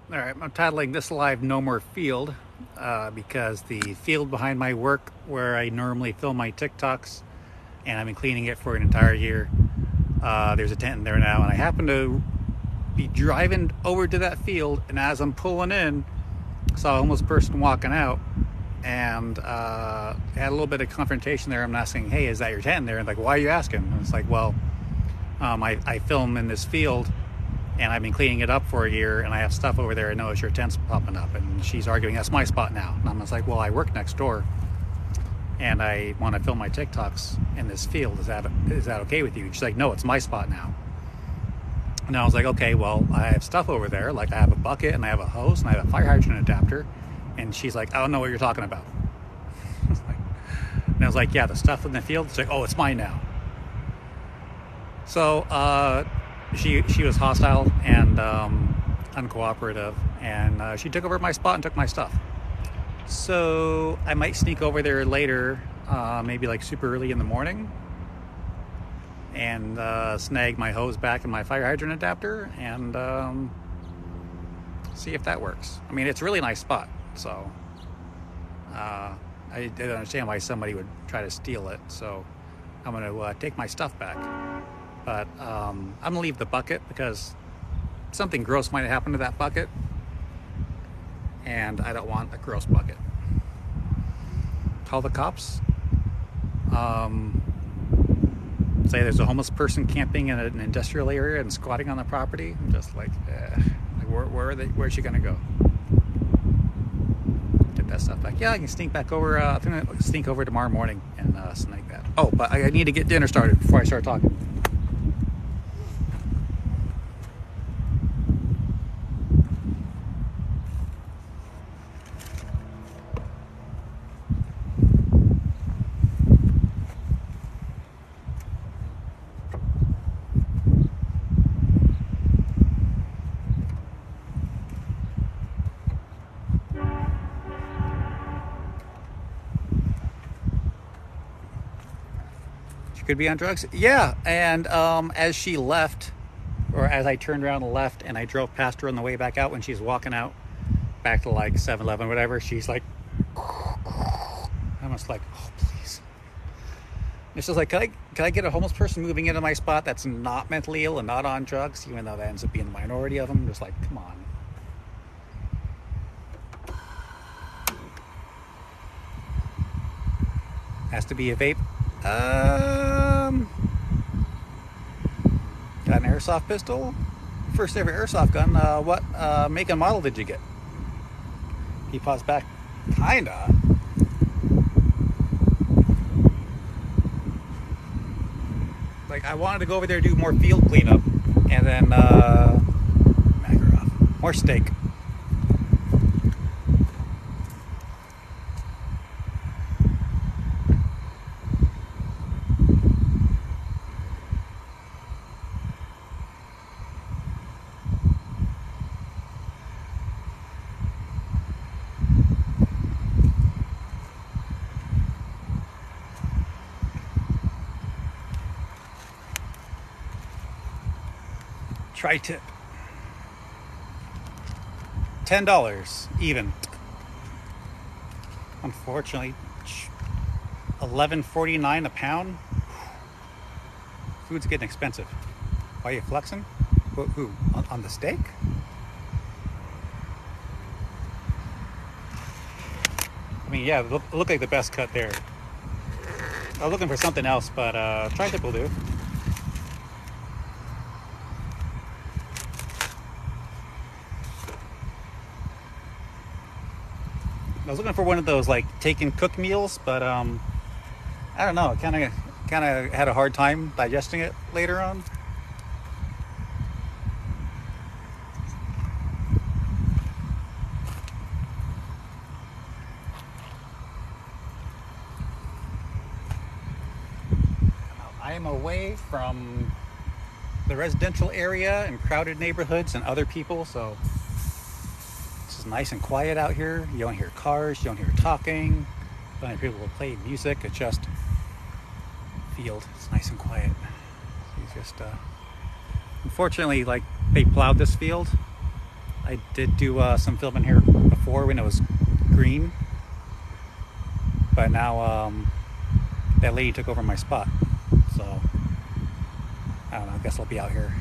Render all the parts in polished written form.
All right, I'm titling this live No More Field because the field behind my work where I normally film my TikToks and I've been cleaning it for an entire year, there's a tent in there now, and I happen to be driving over to that field, and as I'm pulling in, saw a homeless person walking out, and had a little bit of confrontation there. I'm asking, hey, is that your tent in there? And like, why are you asking? And it's like, well, I film in this field and I've been cleaning it up for a year, and I have stuff over there. I notice your tent's popping up. And she's arguing, that's my spot now. And I'm just like, well, I work next door and I want to film my TikToks in this field. Is that okay with you? She's like, no, it's my spot now. And I was like, okay, well, I have stuff over there. Like, I have a bucket and I have a hose and I have a fire hydrant adapter. And she's like, I don't know what you're talking about. And I was like, yeah, the stuff in the field. She's like, oh, it's mine now. So she was hostile and uncooperative, and she took over my spot and took my stuff. So I might sneak over there later, maybe like super early in the morning, and snag my hose back and my fire hydrant adapter and see if that works. I mean, it's a really nice spot, so I didn't understand why somebody would try to steal it. So I'm going to take my stuff back. But I'm going to leave the bucket because something gross might have happened to that bucket. And I don't want a gross bucket. Call the cops. Say there's a homeless person camping in an industrial area and squatting on the property. I'm just like, where's she going to go? Get that stuff back. Yeah, I can sneak back over. I'm going to sneak over tomorrow morning and snag that. Oh, but I need to get dinner started before I start talking. Could be on drugs. Yeah, and as she left, or as I turned around and left, and I drove past her on the way back out when she's walking out back to like 7-Eleven, whatever, she's like, I'm just like, oh, please. It's just like, can I get a homeless person moving into my spot that's not mentally ill and not on drugs, even though that ends up being the minority of them? Just like, come on. Has to be a vape. Got an airsoft pistol. First ever airsoft gun. What make and model did you get? He paused back. Kinda. Like, I wanted to go over there and do more field cleanup, and then Makarov. More steak. Tri-tip. $10 even. Unfortunately, $11.49 a pound. Food's getting expensive. Why are you flexing? Who? On the steak? I mean, yeah, look like the best cut there. I was looking for something else, but tri-tip will do. I was looking for one of those like take and cook meals, but I don't know. Kind of had a hard time digesting it later on. I am away from the residential area and crowded neighborhoods and other people, so it's nice and quiet out here. You don't hear cars, you don't hear talking, you don't hear people play music. It's just field. It's nice and quiet. It's just unfortunately, like, they plowed this field I did do some filming here before when it was green, but now that lady took over my spot, so I don't know, I guess I'll be out here.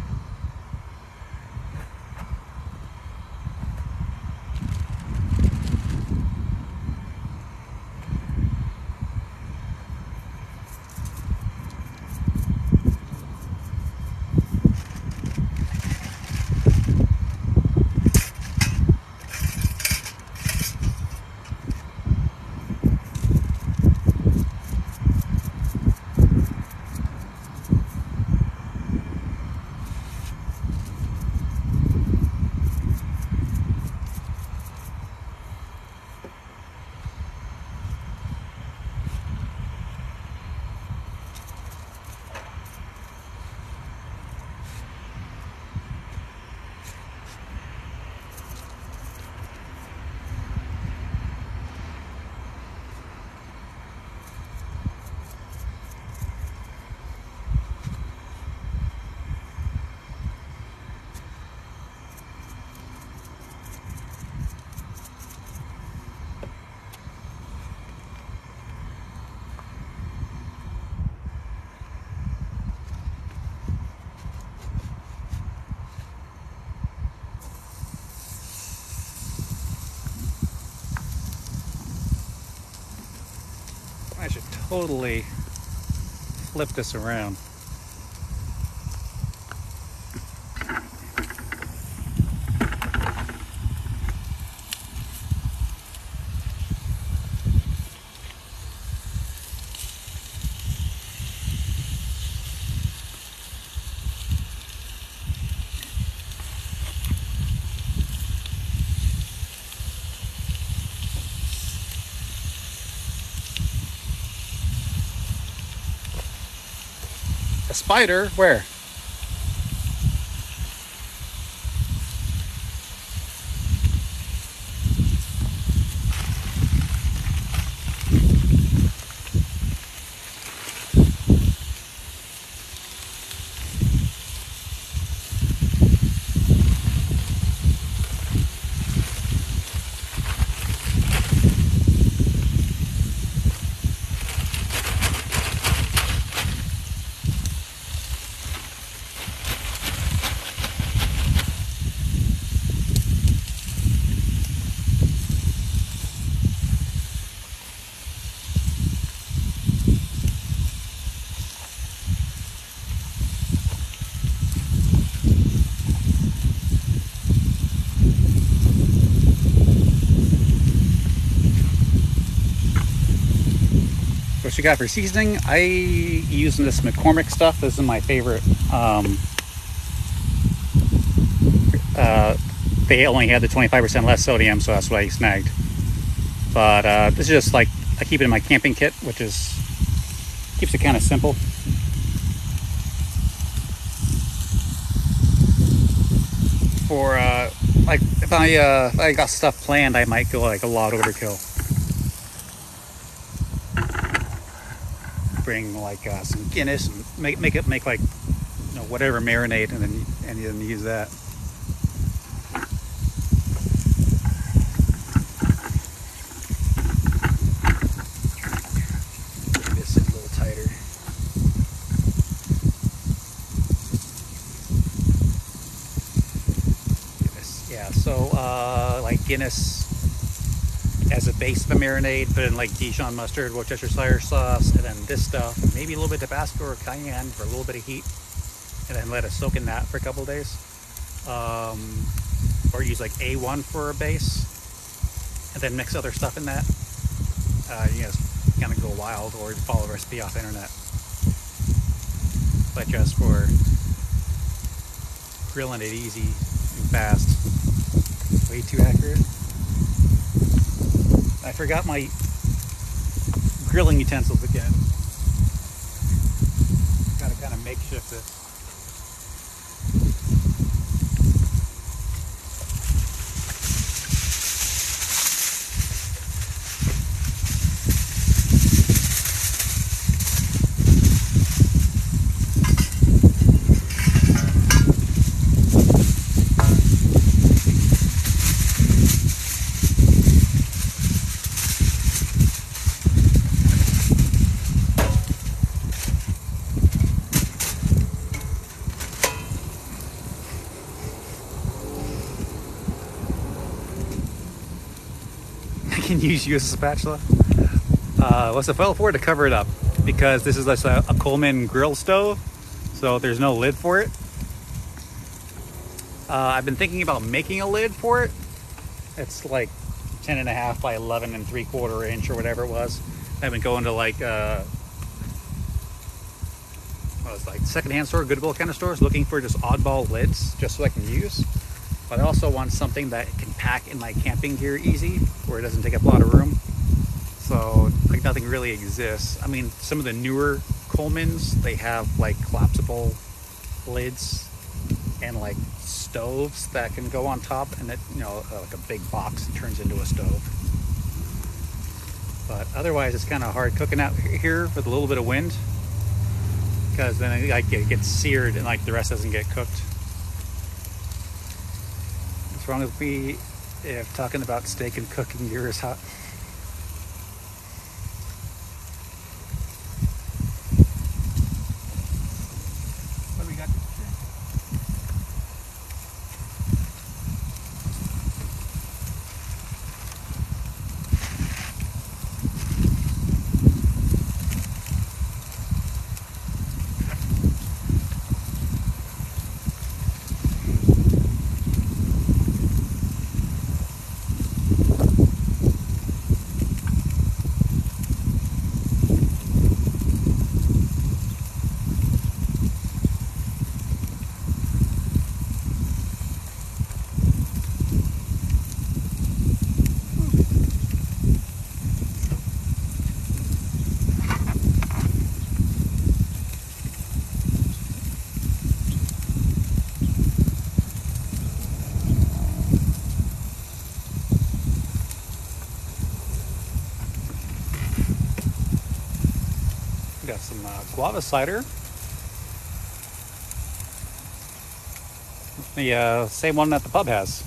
I should totally flip this around. A spider? Where? What you got for seasoning? I use this McCormick stuff. This is my favorite. They only had the 25% less sodium, so that's what I snagged. But this is just like, I keep it in my camping kit, which is keeps it kind of simple. For like if I got stuff planned, I might go like a lot overkill. Bring like some Guinness and make like, you know, whatever marinade, and then use that. Make this a little tighter. Guinness, yeah. So like Guinness as a base of the marinade, put in like Dijon mustard, Worcestershire sauce, and then this stuff, and maybe a little bit of Tabasco or cayenne for a little bit of heat, and then let it soak in that for a couple of days. Or use like A1 for a base, and then mix other stuff in that. You know, kind of go wild, or follow a recipe off the internet. But just for grilling it easy and fast. Way too accurate. I forgot my grilling utensils again. Gotta kind of makeshift it. can use you as a spatula. What's the fell for to cover it up, because this is a Coleman grill stove, so there's no lid for it. I've been thinking about making a lid for it. It's like 10.5 by 11 3/4 inch or whatever it was. I've been going to like secondhand store, Goodwill kind of stores, looking for just oddball lids just so I can use. But I also want something that can pack in my camping gear easy, where it doesn't take up a lot of room. So like nothing really exists. I mean, some of the newer Colemans, they have like collapsible lids and like stoves that can go on top, and it, you know, like a big box turns into a stove. But otherwise, it's kind of hard cooking out here with a little bit of wind, because then it gets seared and like the rest doesn't get cooked. What's wrong with me if talking about steak and cooking gear is hot? What do we got today? We got some guava cider. The same one that the pub has.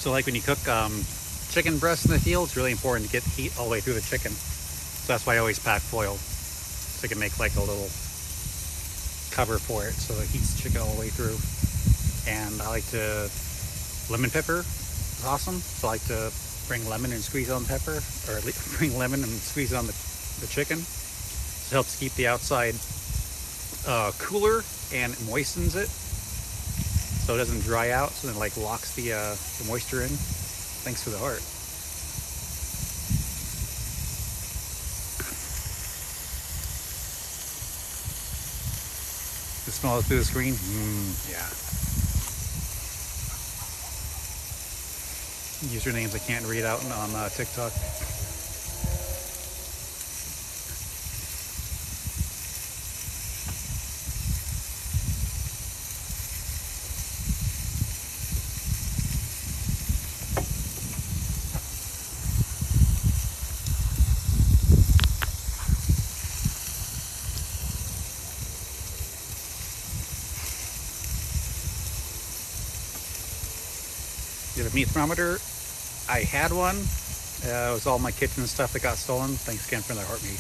So like when you cook chicken breast in the field, it's really important to get heat all the way through the chicken. So that's why I always pack foil, so I can make like a little cover for it so it heats the chicken all the way through. And I like to, lemon pepper is awesome. So I like to bring lemon and squeeze on pepper, or bring lemon and squeeze on the chicken. It helps keep the outside cooler and moistens it, so it doesn't dry out, so then like locks the moisture in. Thanks for the heart. You smell it through the screen? Yeah. Usernames I can't read out on TikTok. You have a meat thermometer? I had one. It was all my kitchen stuff that got stolen. Thanks again for the heart meat.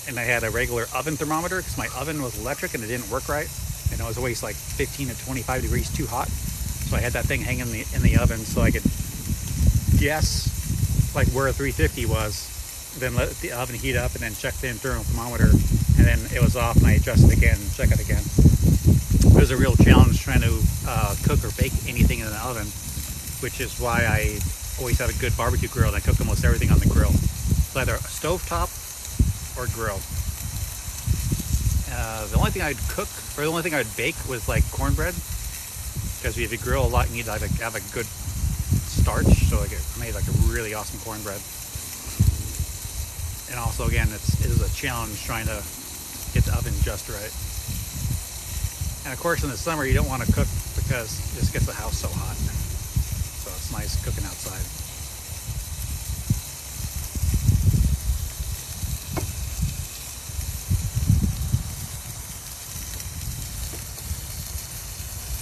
And I had a regular oven thermometer because my oven was electric and it didn't work right. And it was always like 15 to 25 degrees too hot. So I had that thing hanging in the oven so I could guess like where a 350 was then let the oven heat up, and then check the internal thermometer, and then it was off, and I adjust it again and check it again. It was a real challenge trying to cook or bake anything in an oven, which is why I always have a good barbecue grill, and I cook almost everything on the grill. It's either a stovetop or grill. The only thing I'd cook, or the only thing I'd bake was like cornbread, because if you grill a lot, you need to have a good starch, so I made like a really awesome cornbread. And also, again, it is a challenge trying to get the oven just right. And of course, in the summer, you don't want to cook because it just gets the house so hot. So it's nice cooking outside.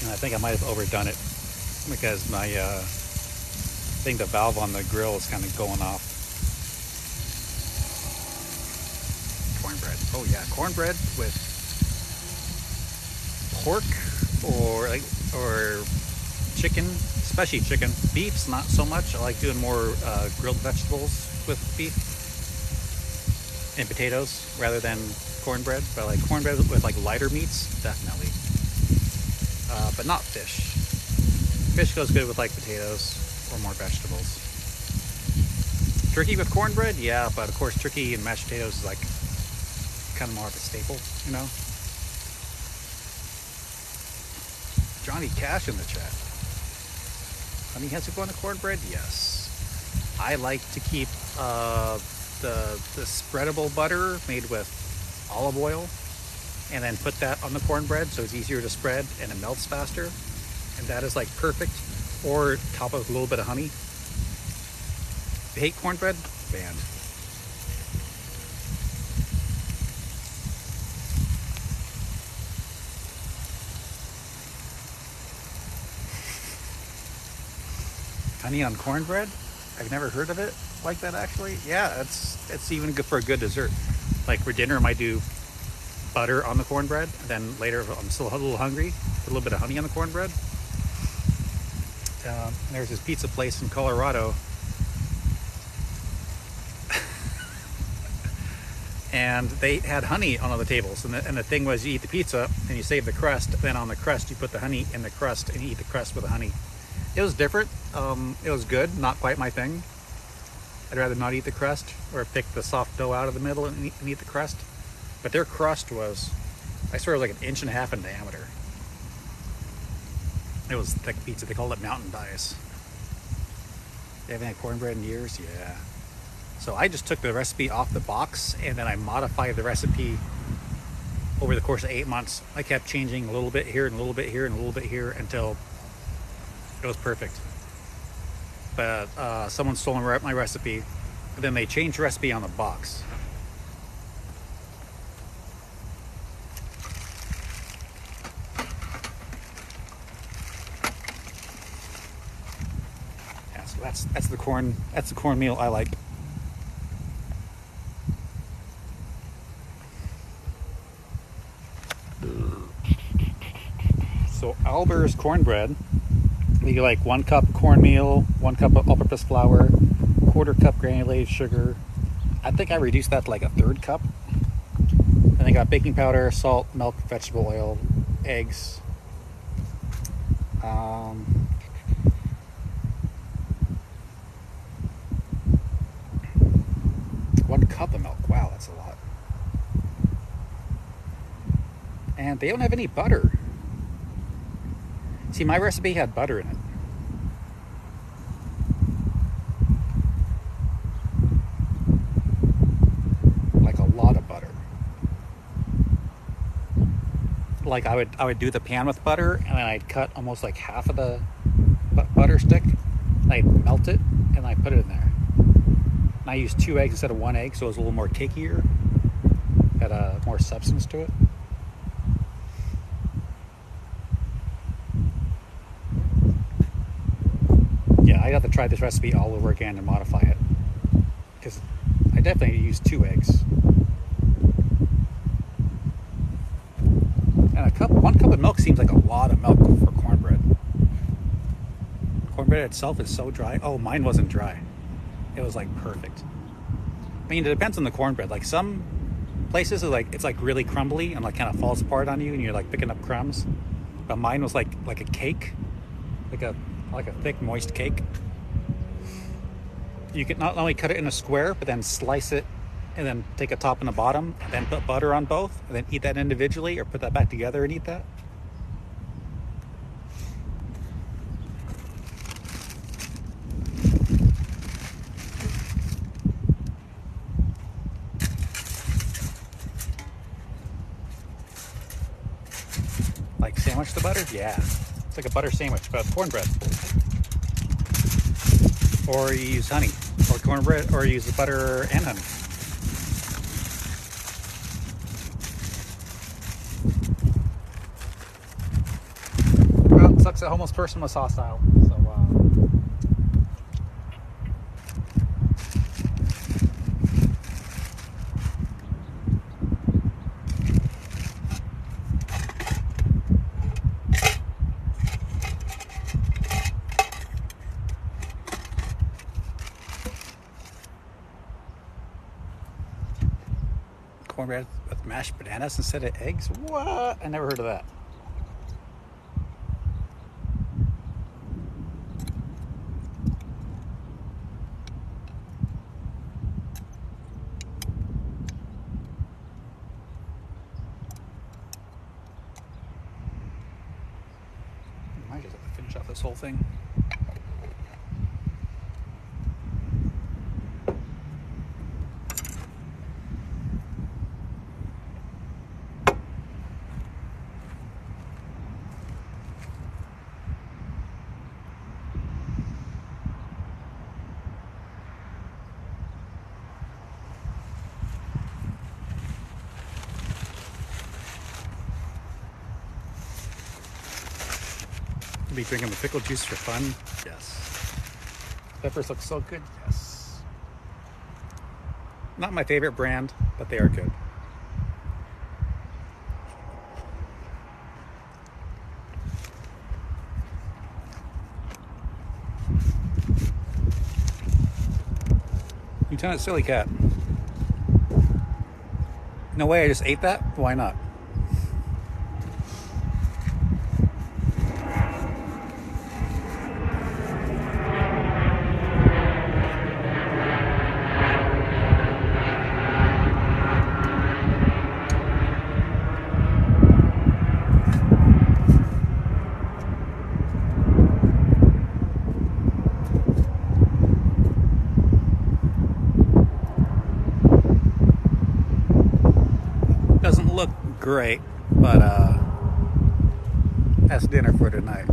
And I think I might have overdone it because my I think the valve on the grill is kind of going off. Cornbread. Oh yeah, cornbread with pork or chicken, especially chicken. Beef's not so much. I like doing more grilled vegetables with beef and potatoes rather than cornbread. But like cornbread with like lighter meats, definitely. But not fish. Fish goes good with like potatoes or more vegetables. Turkey with cornbread, yeah, but of course turkey and mashed potatoes is like kind of more of a staple, you know. Johnny Cash in the chat. Honey has to go on the cornbread? Yes. I like to keep the spreadable butter made with olive oil, and then put that on the cornbread so it's easier to spread and it melts faster. And that is like perfect. Or top it with a little bit of honey. If you hate cornbread, banned. Honey on cornbread? I've never heard of it like that, actually. Yeah, it's even good for a good dessert. Like for dinner, I might do butter on the cornbread, and then later, if I'm still a little hungry, put a little bit of honey on the cornbread. There's this pizza place in Colorado, and they had honey on all the tables. And the thing was, you eat the pizza and you save the crust. Then on the crust, you put the honey in the crust, and you eat the crust with the honey. It was different. It was good. Not quite my thing. I'd rather not eat the crust, or pick the soft dough out of the middle and eat the crust. But their crust was, I swear, it was like 1.5 inches in diameter. It was thick pizza. They called it mountain dice. They haven't had cornbread in years? Yeah. So I just took the recipe off the box, and then I modified the recipe over the course of 8 months. I kept changing a little bit here and a little bit here and a little bit here until it was perfect. But someone stole my recipe, and then they changed the recipe on the box. Yeah, so that's the cornmeal I like. So Alber's cornbread, you get like 1 cup cornmeal, 1 cup of all-purpose flour, 1/4 cup granulated sugar. I think I reduced that to like 1/3 cup. And I got baking powder, salt, milk, vegetable oil, eggs. 1 cup of milk. Wow, that's a lot. And they don't have any butter. See, my recipe had butter in it. Like a lot of butter. Like I would do the pan with butter, and then I'd cut almost like half of the butter stick, and I'd melt it, and I'd put it in there. And I used 2 eggs instead of 1 egg, so it was a little more cakier, had more substance to it. Yeah, I'd have to try this recipe all over again and modify it, because I definitely used 2 eggs. And 1 cup of milk seems like a lot of milk for cornbread. Cornbread itself is so dry. Oh, mine wasn't dry. It was like perfect. mean, it depends on the cornbread. Like some places are like it's like really crumbly and like kind of falls apart on you, and you're like picking up crumbs. But mine was like a cake, like a thick moist cake. You could not only cut it in a square, but then slice it, and then take a top and a bottom, and then put butter on both, and then eat that individually, or put that back together and eat that. Like sandwich the butter? Yeah. It's like a butter sandwich, but cornbread. Or you use honey, or cornbread, or you use the butter and honey. Well, it sucks that homeless person was hostile. So, cornbread with mashed bananas instead of eggs? What? I never heard of that. I might just have to finish off this whole thing. Be drinking the pickle juice for fun? Yes. Peppers look so good? Yes. Not my favorite brand, but they are good. Lieutenant Silly Cat. No way, I just ate that? Why not? Doesn't look great, but that's dinner for tonight.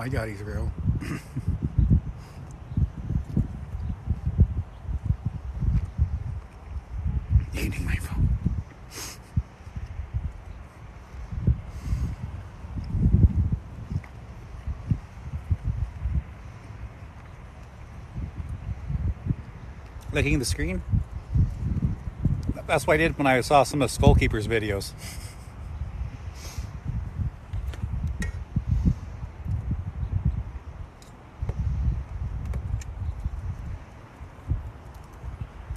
my god, he's real. Eating my phone. Licking the screen? That's what I did when I saw some of Skull Keeper's videos.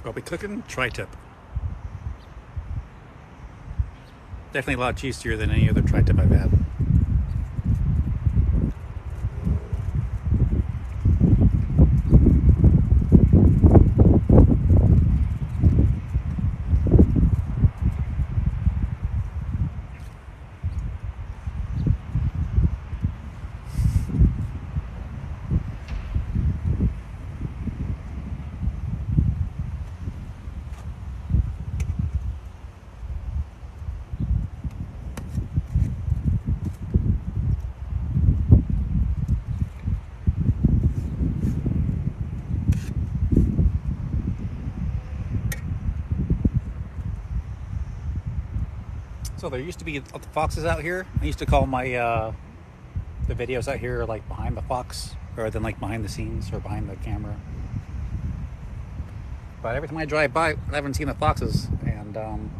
I'll be cooking tri-tip. Definitely a lot juicier than any other tri-tip I've had. So there used to be foxes out here. I used to call my the videos out here like behind the fox, rather than like behind the scenes or behind the camera. But every time I drive by, I haven't seen the foxes. And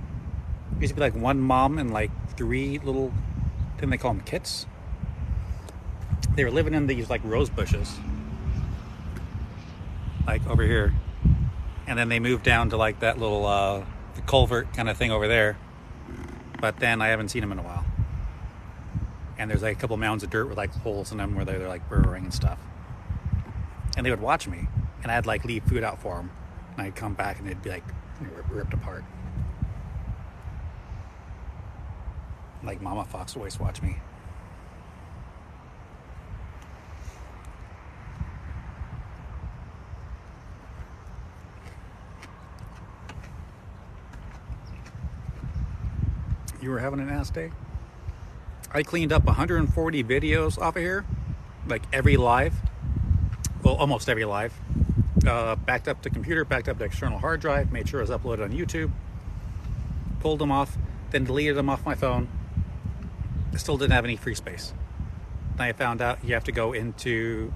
used to be like one mom and like 3 little, I think they call them kits. They were living in these like rose bushes, like over here. And then they moved down to like that little the culvert kind of thing over there. But then I haven't seen them in a while. And there's like a couple mounds of dirt with like holes in them where they're like burrowing and stuff. And they would watch me, and I'd like leave food out for them. And I'd come back and they'd be like ripped apart. Like Mama Fox would always watch me. You were having an ass day? I cleaned up 140 videos off of here, like every live, well, almost every live. Backed up to computer, backed up to external hard drive, made sure it was uploaded on YouTube, pulled them off, then deleted them off my phone. I still didn't have any free space. Then I found out you have to go into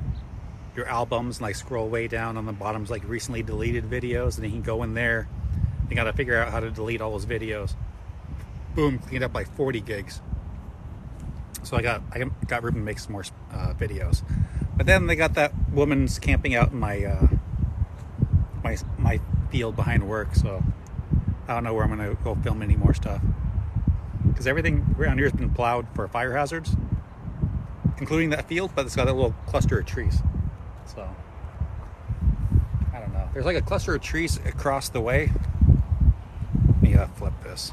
your albums and like scroll way down on the bottoms, like recently deleted videos, and then you can go in there. You got to figure out how to delete all those videos. Boom, cleaned up like 40 gigs. So I got room to make some more videos. But then they got that woman's camping out in my my field behind work, so I don't know where I'm gonna go film any more stuff. Because everything around here has been plowed for fire hazards, including that field, but it's got a little cluster of trees. So I don't know. There's like a cluster of trees across the way. Let me flip this.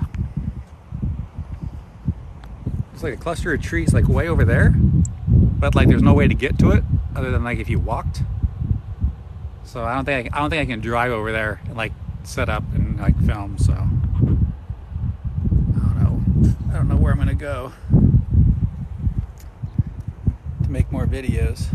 It's like a cluster of trees like way over there, but like there's no way to get to it other than like if you walked. So I don't think I can drive over there and like set up and like film. So I don't know where I'm gonna go to make more videos.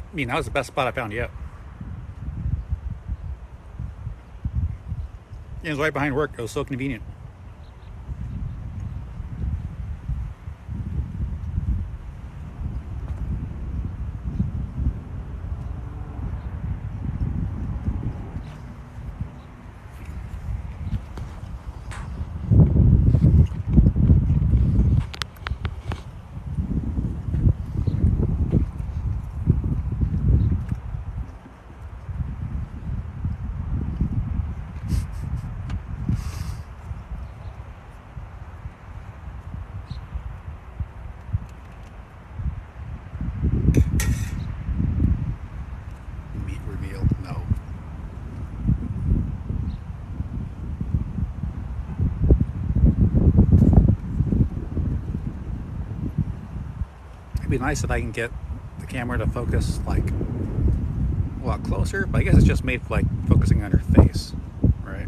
I mean, that was the best spot I found yet. It was right behind work. It was so convenient. be nice if I can get the camera to focus like a lot closer, but I guess it's just made for like focusing on her face, right?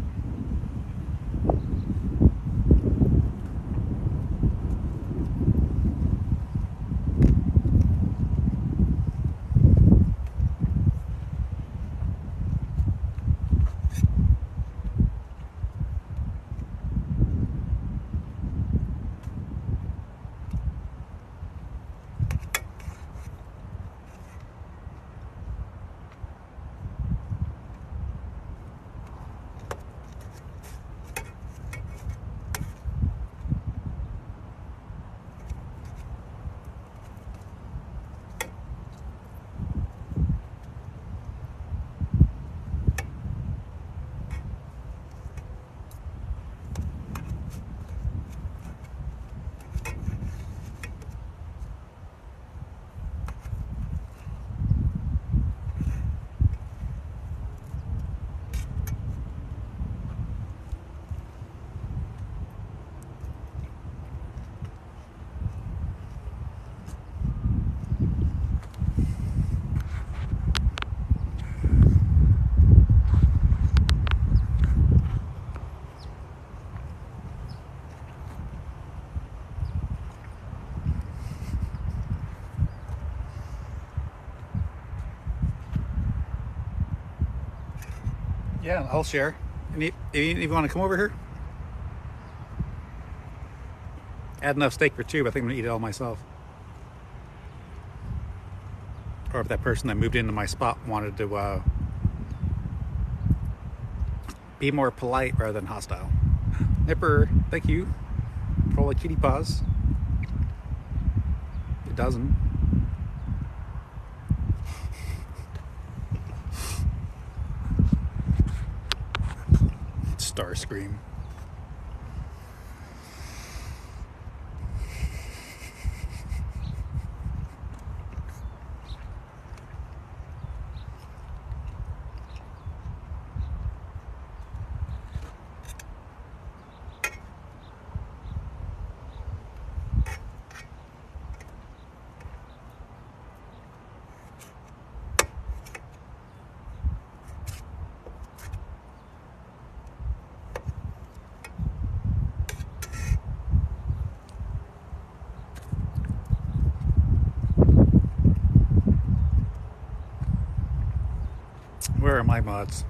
Yeah, I'll share. And if you want to come over here, add enough steak for two, but I think I'm gonna eat it all myself. Or if that person that moved into my spot wanted to be more polite rather than hostile. Nipper, thank you for all the kitty paws. It doesn't. Starscream. Where are my mods?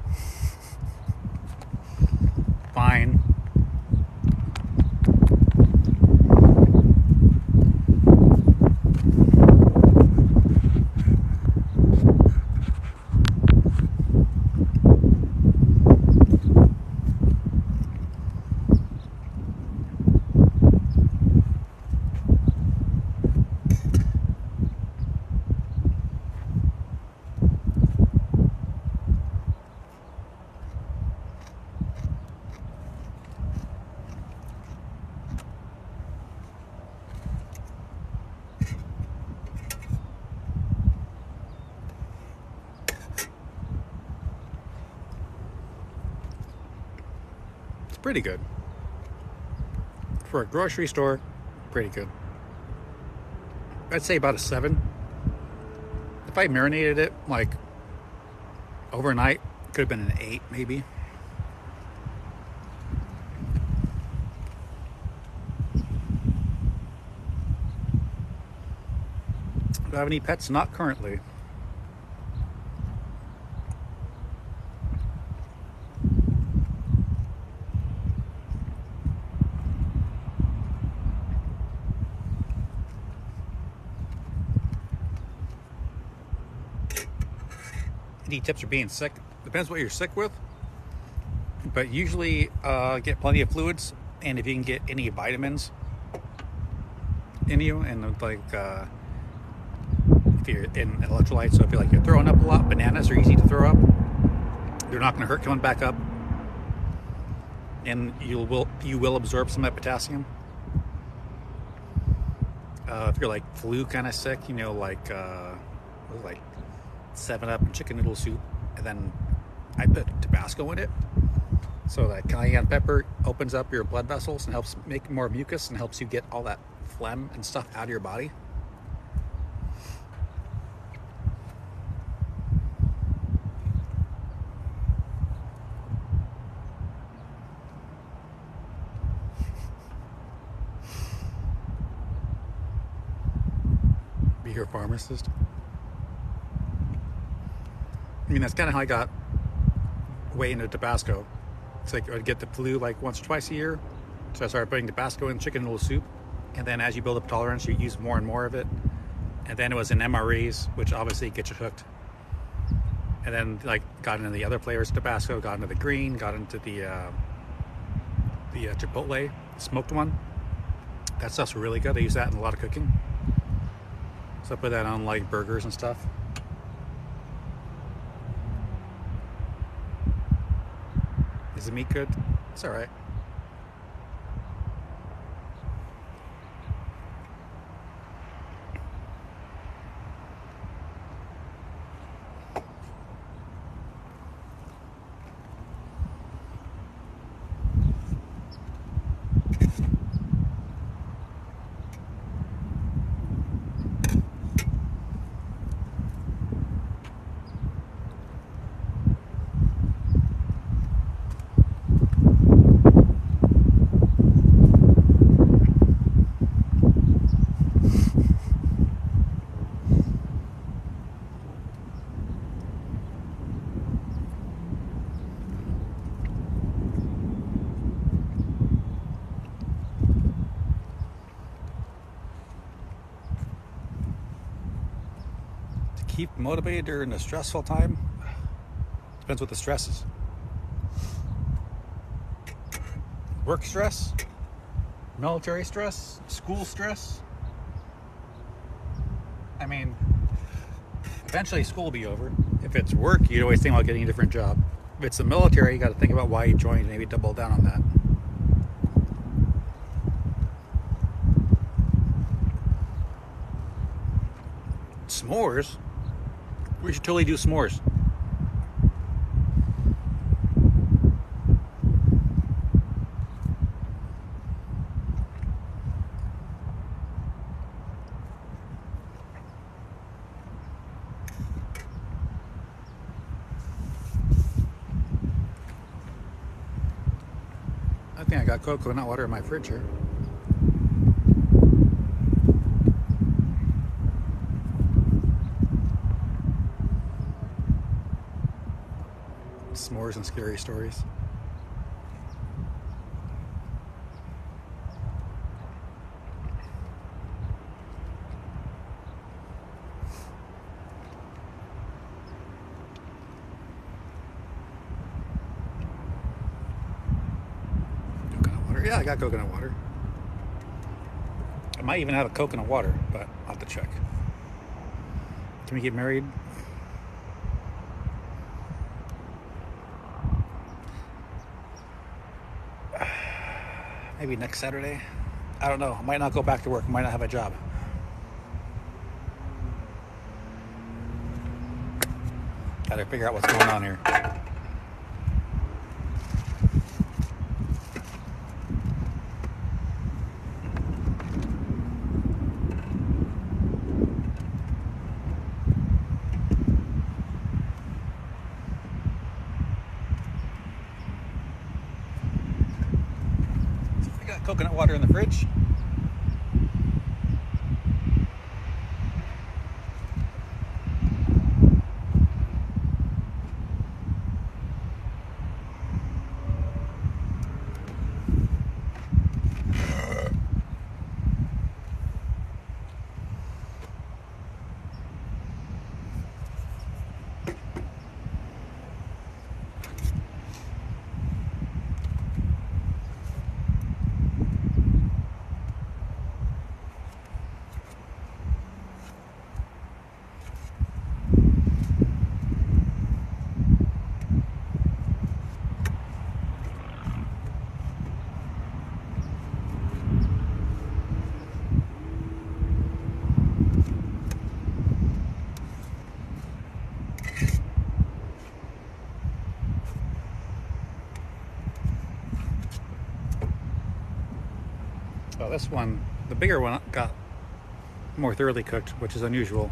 Fine. Pretty good. For a grocery store, pretty good. I'd say about a 7. If I marinated it like overnight, could have been an 8 maybe. Do I have any pets? Not currently. Any tips for being sick? Depends what you're sick with, but usually get plenty of fluids, and if you can get any vitamins in you, and like if you're in electrolytes, so if you're throwing up a lot, bananas are easy to throw up. They're not going to hurt coming back up, and you will absorb some of that potassium. If you're like flu kind of sick, like 7-Up and chicken noodle soup, and then I put Tabasco in it, so that cayenne pepper opens up your blood vessels and helps make more mucus and helps you get all that phlegm and stuff out of your body. You're a pharmacist? I mean, that's kind of how I got way into Tabasco. It's like I'd get the flu like once or twice a year. So I started putting Tabasco in chicken noodle soup. And then as you build up tolerance, you use more and more of it. And then it was in MREs, which obviously gets you hooked. And then like got into the other flavors of Tabasco, got into the green, got into the Chipotle smoked one. That stuff's really good. I use that in a lot of cooking. So I put that on like burgers and stuff. Is the meat good? It's all right. Keep motivated during a stressful time? Depends what the stress is. Work stress? Military stress? School stress? I mean, eventually school will be over. If it's work, you always think about getting a different job. If it's the military, you got to think about why you joined and maybe double down on that. S'mores? We should totally do s'mores. I think I got coconut water in my fridge here. S'mores and scary stories. Coconut water? Yeah, I got coconut water. I might even have a coconut water, but I'll have to check. Can we get married? Maybe next Saturday. I don't know. I might not go back to work. I might not have a job. Gotta figure out what's going on here. I got coconut water in the fridge. Well, this one, the bigger one, got more thoroughly cooked, which is unusual.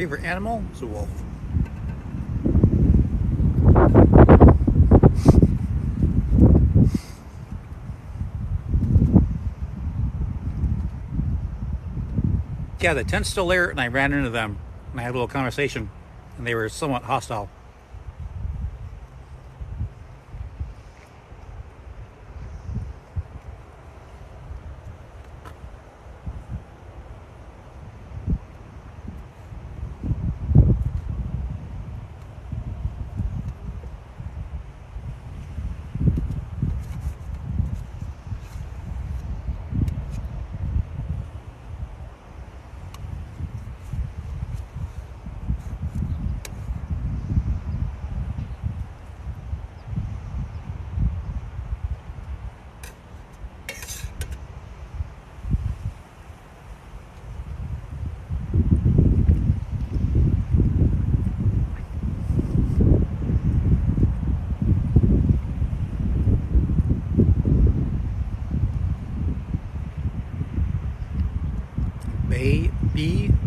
favorite animal is a wolf. Yeah, the tent's still there, and I ran into them, and I had a little conversation, and they were somewhat hostile.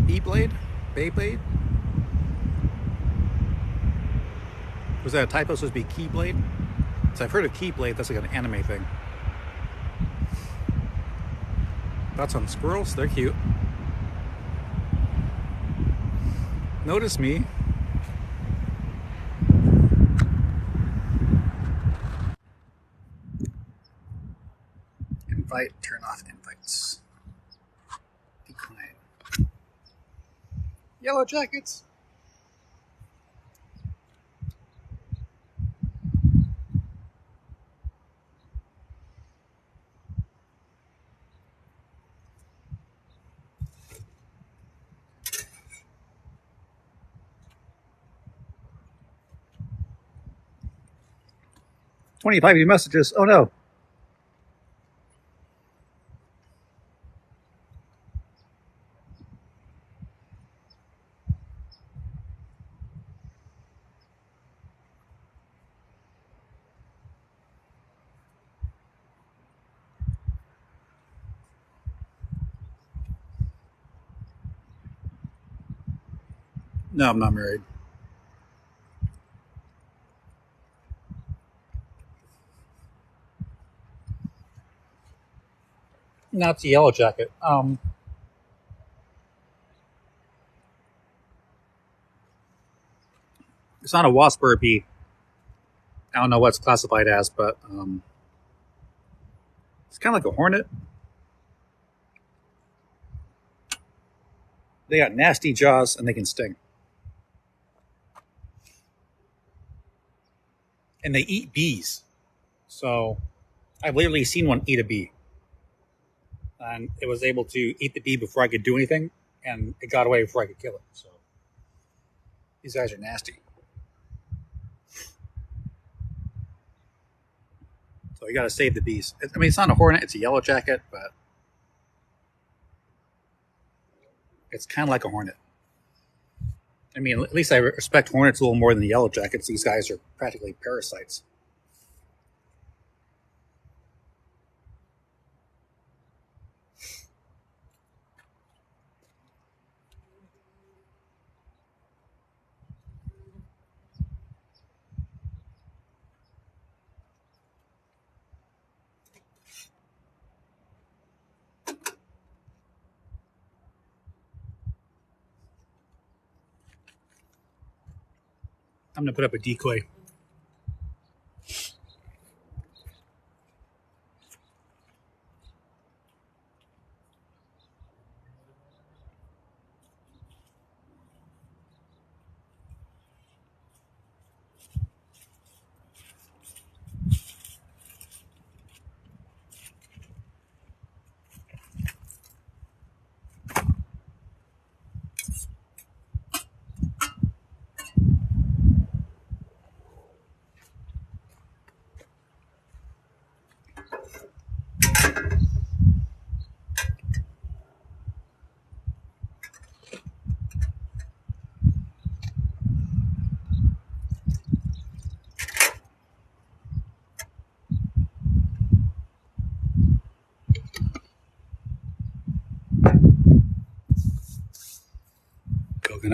Beyblade? Beyblade? Was that a typo? Supposed to be Keyblade? So I've heard of Keyblade, that's like an anime thing. Thoughts on squirrels? They're cute. Notice me. Invite, turn off invites. Decline. Yellow jackets. $25 new messages. Oh no. No, I'm not married. No, it's a yellow jacket. It's not a wasp or a bee. I don't know what it's classified as, but it's kind of like a hornet. They got nasty jaws and they can sting. And they eat bees. So I've literally seen one eat a bee. And it was able to eat the bee before I could do anything, and it got away before I could kill it. So these guys are nasty. So you got to save the bees. I mean, it's not a hornet; it's a yellow jacket, but it's kind of like a hornet. I mean, at least I respect hornets a little more than the yellow jackets. These guys are practically parasites. I'm going to put up a decoy.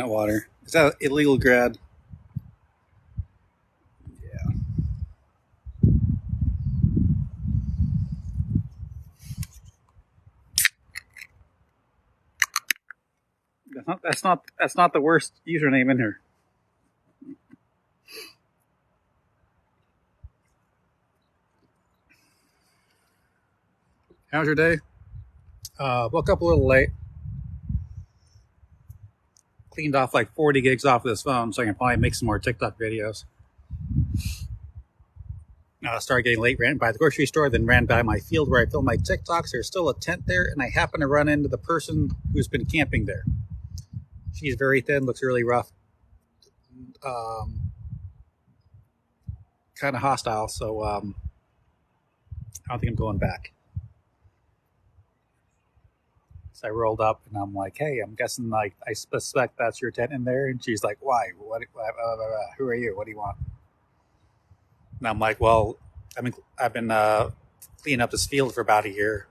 coconut water. Is that illegal, grad? Yeah. That's not the worst username in here. How's your day? Woke up a little late. Cleaned off like 40 gigs off of this phone so I can probably make some more TikTok videos. Started getting late, ran by the grocery store, then ran by my field where I film my TikToks. There's still a tent there, and I happen to run into the person who's been camping there. She's very thin, looks really rough, kind of hostile, so I don't think I'm going back. So I rolled up, and I'm like, hey, I'm guessing like I suspect that's your tent in there. And she's like, why? Who are you? What do you want? And I'm like, well, I've been cleaning up this field for about a year.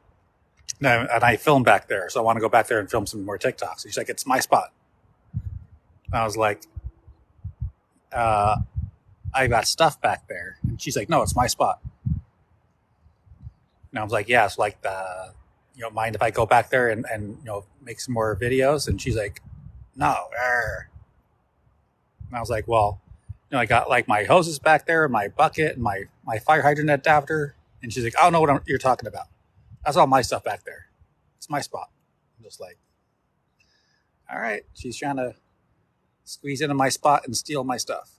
And I filmed back there, so I want to go back there and film some more TikToks. She's like, it's my spot. And I was like, I got stuff back there. And she's like, no, it's my spot. And I was like, yeah, it's like you don't mind if I go back there and make some more videos? And she's like, no. And I was like, well, I got like my hoses back there, my bucket, and my fire hydrant adapter. And she's like, I don't know what you're talking about. That's all my stuff back there. It's my spot. I'm just like, all right. She's trying to squeeze into my spot and steal my stuff.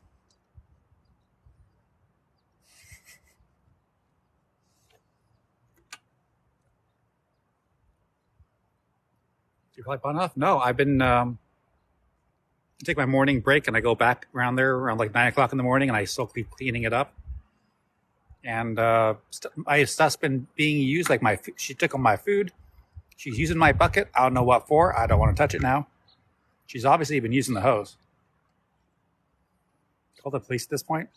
You're probably fun enough? No, I've been take my morning break and I go back around there around like 9 o'clock in the morning and I still keep cleaning it up. And my stuff's been being used. Like she took all my food. She's using my bucket. I don't know what for. I don't want to touch it now. She's obviously been using the hose. Call the police at this point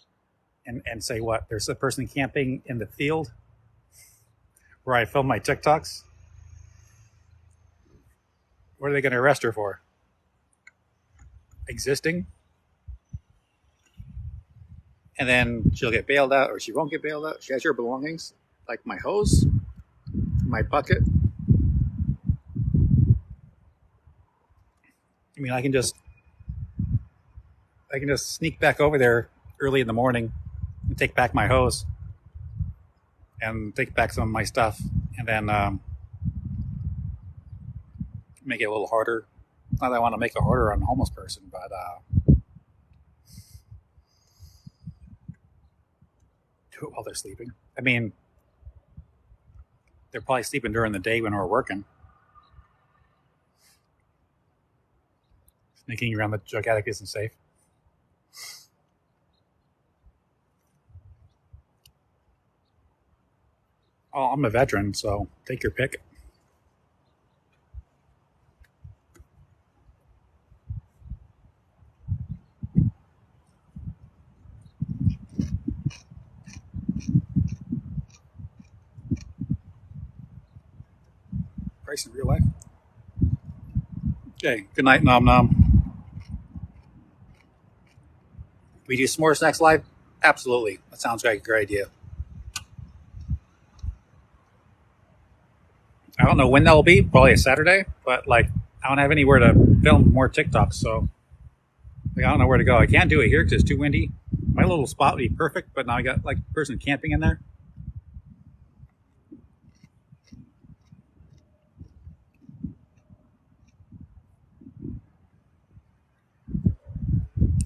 and say what? There's a person camping in the field where I film my TikToks. What are they going to arrest her for? Existing? And then she'll get bailed out or she won't get bailed out. She has her belongings, like my hose, my bucket. I mean, I can just sneak back over there early in the morning and take back my hose and take back some of my stuff and then make it a little harder. Not that I want to make it harder on a homeless person, but do it while they're sleeping. I mean, they're probably sleeping during the day when we're working. Sneaking around the drug addict isn't safe. Oh, I'm a veteran, so take your pick. Price in real life. Okay, good night, Nom Nom. We do s'mores next live? Absolutely. That sounds like a great idea. I don't know when that will be, probably a Saturday, but like I don't have anywhere to film more TikToks, so like, I don't know where to go. I can't do it here because it's too windy. My little spot would be perfect, but now I got like a person camping in there.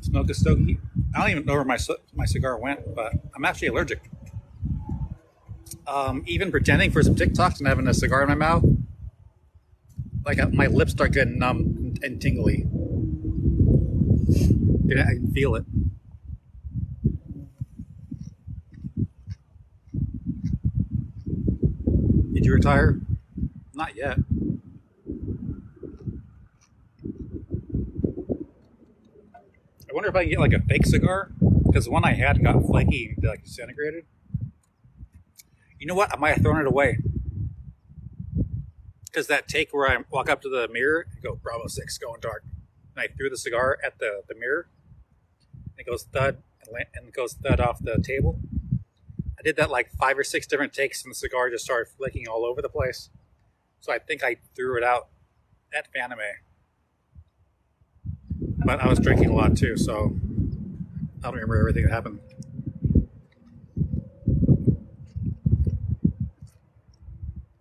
Smoke a stogie. I don't even know where my cigar went, but I'm actually allergic. Even pretending for some TikToks and having a cigar in my mouth, like my lips start getting numb and tingly. I can feel it. Did you retire? Not yet. I wonder if I can get like a fake cigar, because the one I had got flaky and like disintegrated. You know what? I might have thrown it away. Because that take where I walk up to the mirror and go, Bravo 6, going dark. and I threw the cigar at the mirror. It goes thud and it goes thud off the table. I did that like 5 or 6 different takes, and the cigar just started flicking all over the place. So I think I threw it out at Fanime. But I was drinking a lot too, so I don't remember everything that happened.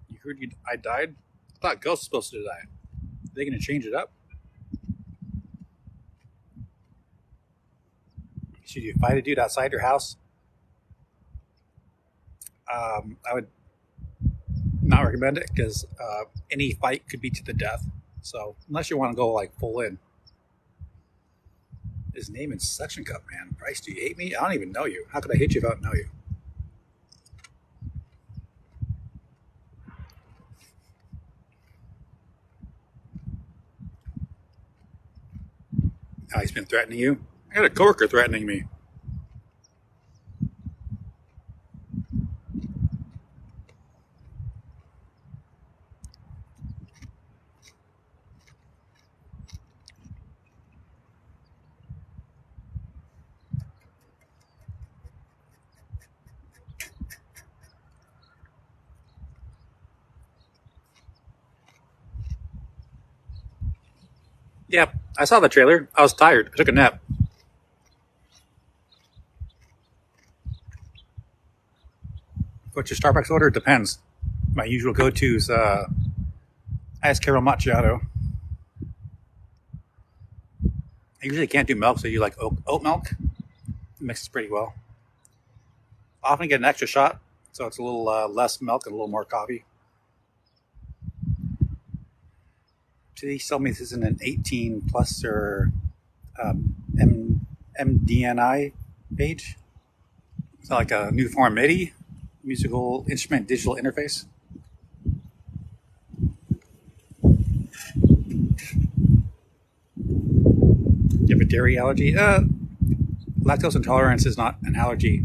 You heard I died? I thought Ghost was supposed to die. Are they going to change it up? Should you fight a dude outside your house? I would not recommend it because any fight could be to the death. So unless you want to go like full in. His name is Suction Cup, man. Bryce, do you hate me? I don't even know you. How could I hate you if I don't know you? Oh, he's been threatening you? I got a coworker threatening me. Yeah, I saw the trailer. I was tired. I took a nap. What's your Starbucks order? Depends. My usual go-to is iced caramel macchiato. I usually can't do milk, so I do like oat milk. It mixes pretty well. I often get an extra shot, so it's a little less milk and a little more coffee. Please tell me this isn't an 18 plus or MDNI page. It's like a new form MIDI, musical instrument digital interface. You have a dairy allergy? Lactose intolerance is not an allergy.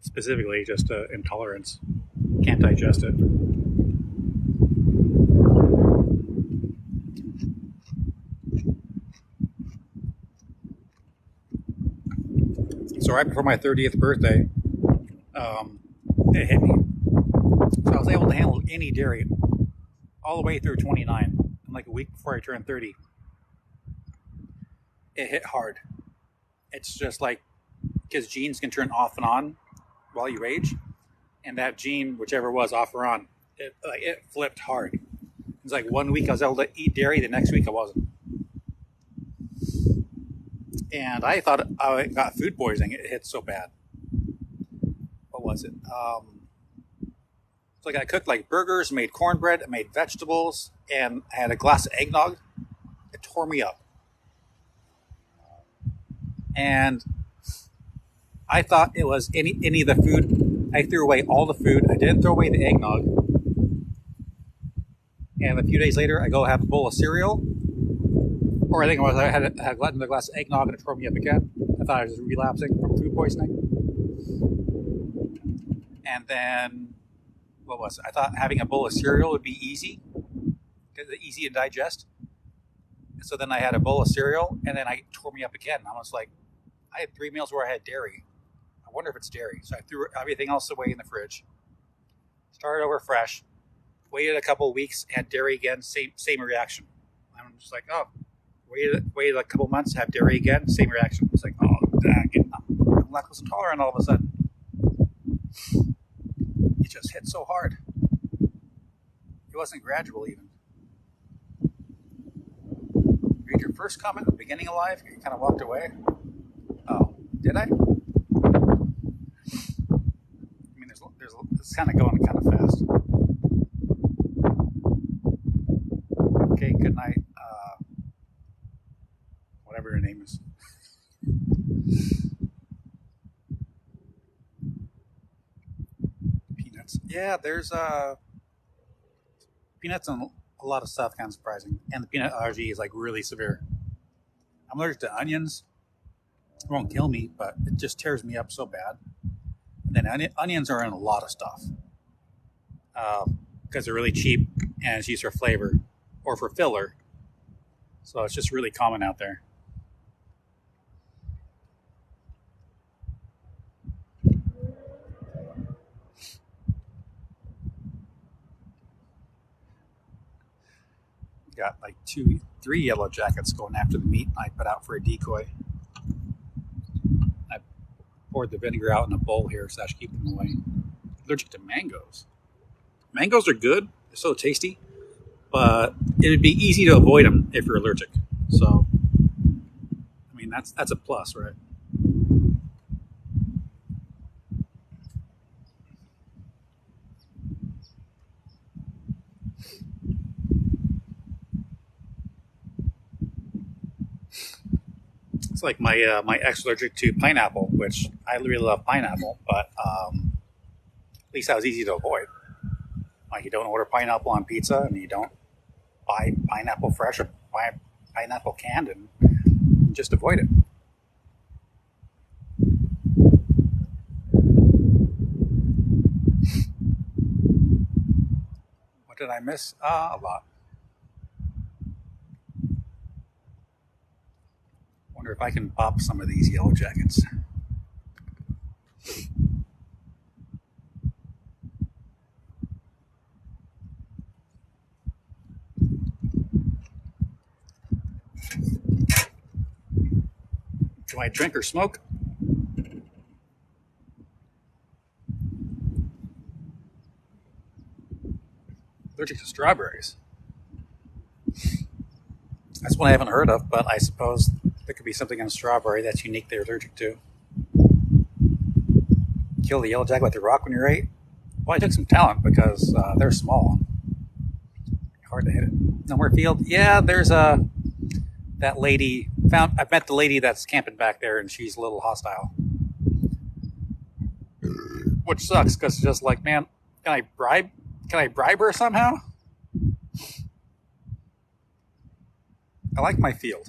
Specifically, just intolerance. Can't digest it. So right before my 30th birthday, it hit me. So I was able to handle any dairy all the way through 29. And like a week before I turned 30, it hit hard. It's just like, because genes can turn off and on while you age. And that gene, whichever was off or on, it flipped hard. It's like 1 week I was able to eat dairy, the next week I wasn't. And I thought I got food poisoning. It hit so bad. What was it? So like I cooked like burgers, made cornbread, I made vegetables, and I had a glass of eggnog. It tore me up. And I thought it was any of the food. I threw away all the food. I didn't throw away the eggnog. And a few days later, I go have a bowl of cereal. Or I think I had another glass of eggnog and it tore me up again. I thought I was relapsing from food poisoning. And then, what was it? I thought having a bowl of cereal would be easy. Because it's easy to digest. So then I had a bowl of cereal and then it tore me up again. I was like, I had 3 meals where I had dairy. I wonder if it's dairy. So I threw everything else away in the fridge. Started over fresh. Waited a couple of weeks, had dairy again, same reaction. I'm just like, oh, waited a couple months, have dairy again, same reaction. It's like, oh, dang, I'm lactose intolerant all of a sudden. It just hit so hard. It wasn't gradual even. Read your first comment at the beginning of live, you kind of walked away. Oh, did I? I mean, it's kind of going kind of fast. Okay, good night. Whatever your name is. Peanuts. Yeah, there's peanuts and a lot of stuff, kind of surprising. And the peanut allergy is like really severe. I'm allergic to onions. It won't kill me, but it just tears me up so bad. And then onions are in a lot of stuff. Because they're really cheap and it's used for flavor or for filler. So it's just really common out there. Got like three yellow jackets going after the meat I put out for a decoy. I poured the vinegar out in a bowl here so I should keep them away. Allergic to mangoes. Mangoes are good. They're so tasty. But it would be easy to avoid them if you're allergic. So, I mean, that's a plus, right? It's like my ex allergic to pineapple, which I really love pineapple, but at least that was easy to avoid. Like you don't order pineapple on pizza, and you don't buy pineapple fresh or buy pineapple canned, and just avoid it. What did I miss? A lot. Wonder if I can pop some of these yellow jackets. Do I drink or smoke? Allergic to strawberries. That's one I haven't heard of, but I suppose there could be something in a strawberry that's unique they're allergic to. Kill the yellow jacket with the rock when you're 8? Well, I took some talent because they're small. Hard to hit it. No more field. Yeah, there's that lady. I met the lady that's camping back there, and she's a little hostile, which sucks because it's just like, man, can I bribe? Can I bribe her somehow? I like my field.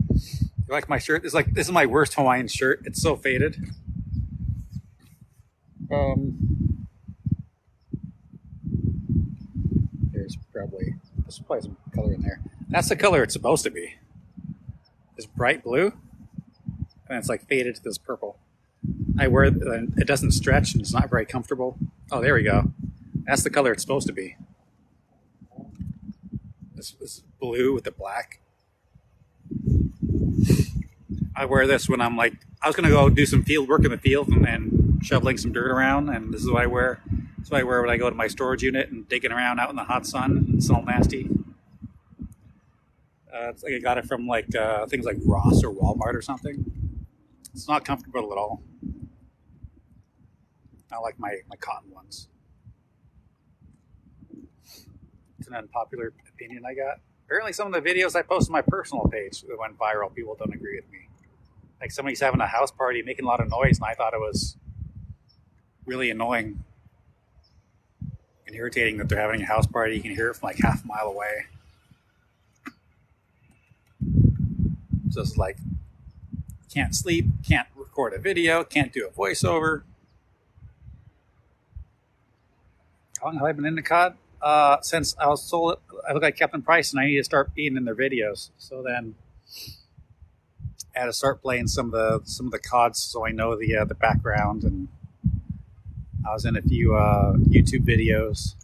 You like my shirt? It's like this is my worst Hawaiian shirt. It's so faded. There's probably some color in there. That's the color it's supposed to be. It's bright blue, and it's like faded to this purple. I wear it, and it doesn't stretch, and it's not very comfortable. Oh, there we go. That's the color it's supposed to be. This blue with the black. I wear this when I'm like, I was going to go do some field work in the field and shoveling some dirt around, and this is what I wear. This is what I wear when I go to my storage unit and digging around out in the hot sun. It's all nasty. It's like I got it from like things like Ross or Walmart or something. It's not comfortable at all. I like my cotton ones. It's an unpopular opinion I got. Apparently some of the videos I post on my personal page that went viral, people don't agree with me. Like somebody's having a house party making a lot of noise, and I thought it was really annoying and irritating that they're having a house party. You can hear it from like half a mile away. So it's like, can't sleep, can't record a video, can't do a voiceover. How long have I been into COD? Since I was told I look like Captain Price and I need to start being in their videos. So then I had to start playing some of the CODs so I know the background, and I was in a few YouTube videos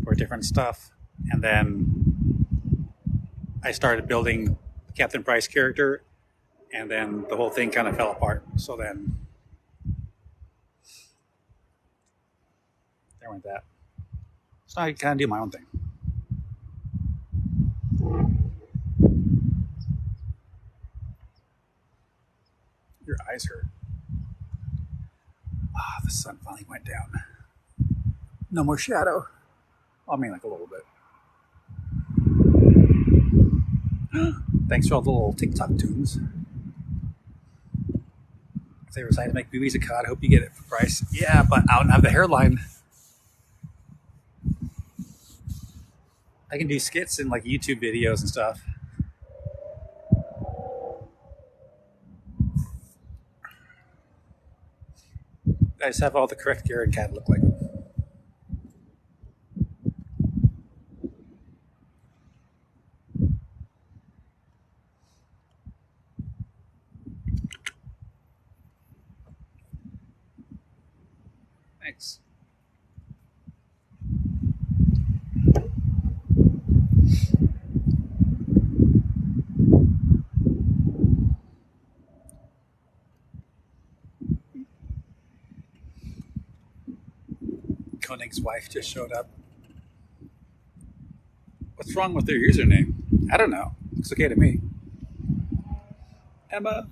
for different stuff, and then I started building Captain Price character, and then the whole thing kind of fell apart. So then there went that. So I kind of do my own thing. Your eyes hurt. The sun finally went down. No more shadow. I mean, like a little bit. Thanks for all the little TikTok tunes. If they decide to make movies of COD, I hope you get it for price. Yeah, but I don't have the hairline. I can do skits and like YouTube videos and stuff. I just have all the correct gear and can't look like them. Thanks. Koenig's wife just showed up. What's wrong with their username? I don't know. Looks okay to me. Emma.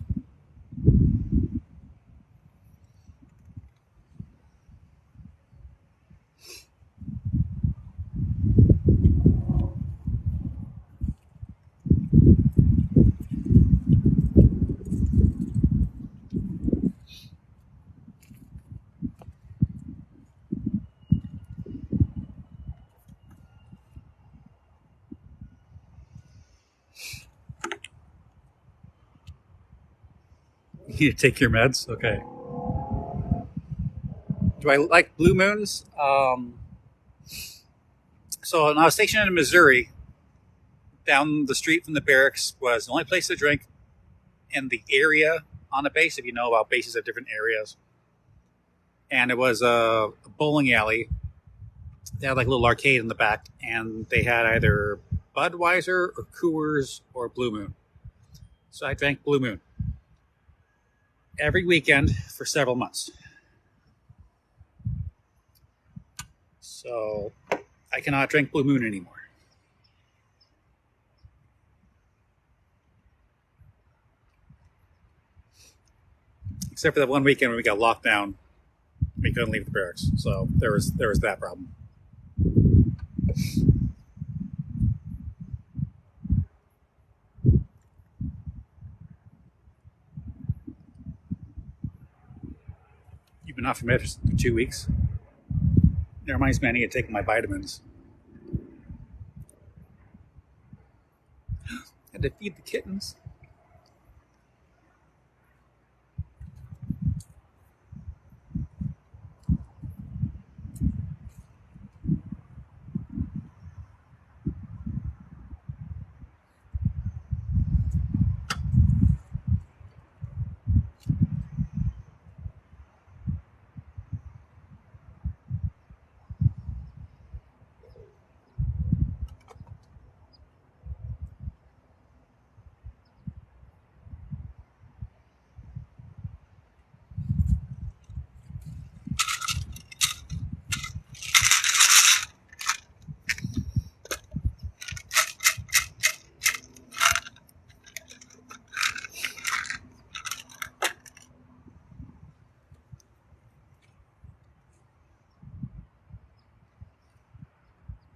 You need to take your meds? Okay. Do I like blue moons? So when I was stationed in Missouri, down the street from the barracks was the only place to drink in the area on the base, if you know about bases at different areas. And it was a bowling alley. They had like a little arcade in the back, and they had either Budweiser or Coors or Blue Moon. So I drank Blue Moon every weekend for several months. So I cannot drink Blue Moon anymore. Except for that one weekend when we got locked down, we couldn't leave the barracks. So there was that problem. You've been off your meds for 2 weeks. It reminds me I need to take my vitamins. I had to feed the kittens.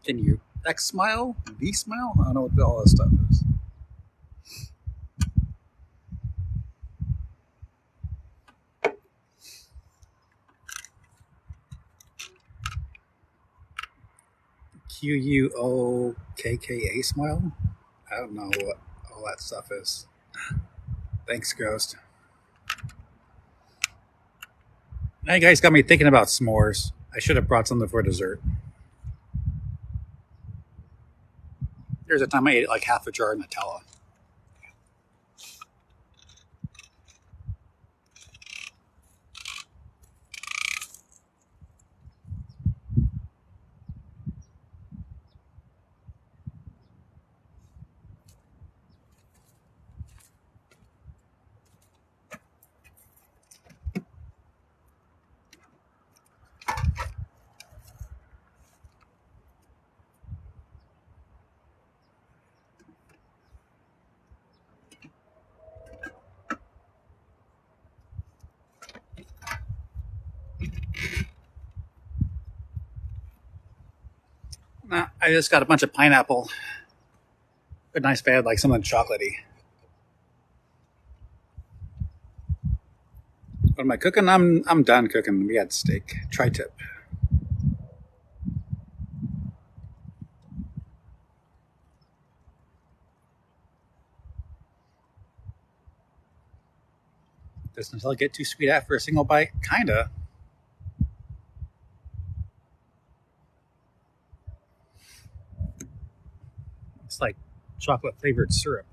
Can you X smile? V smile? I don't know what all that stuff is. QUOKKA smile? I don't know what all that stuff is. Thanks, Ghost. Now you guys got me thinking about s'mores. I should have brought something for dessert. There's a time I ate like half a jar of Nutella. Nah, I just got a bunch of pineapple. A nice bad, like something chocolatey. What am I cooking? I'm done cooking. We had steak. Tri-tip. Does Nutella get too sweet after a single bite? Kinda. It's like chocolate flavored syrup.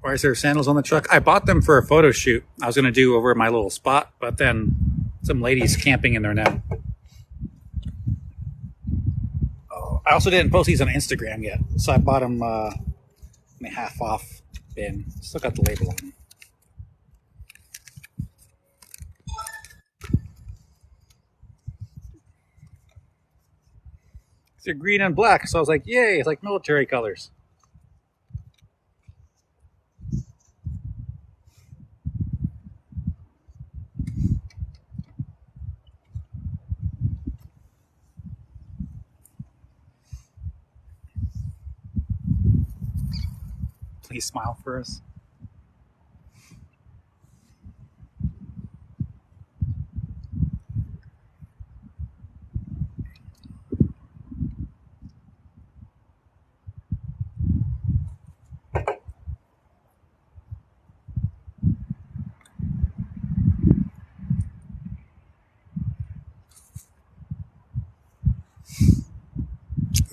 Why is there sandals on the truck? I bought them for a photo shoot I was going to do over my little spot, but then some ladies camping in there now. Oh, I also didn't post these on Instagram yet, so I bought them in a half off bin. Still got the label on them. They're green and black, so I was like, yay, it's like military colors. Please smile for us.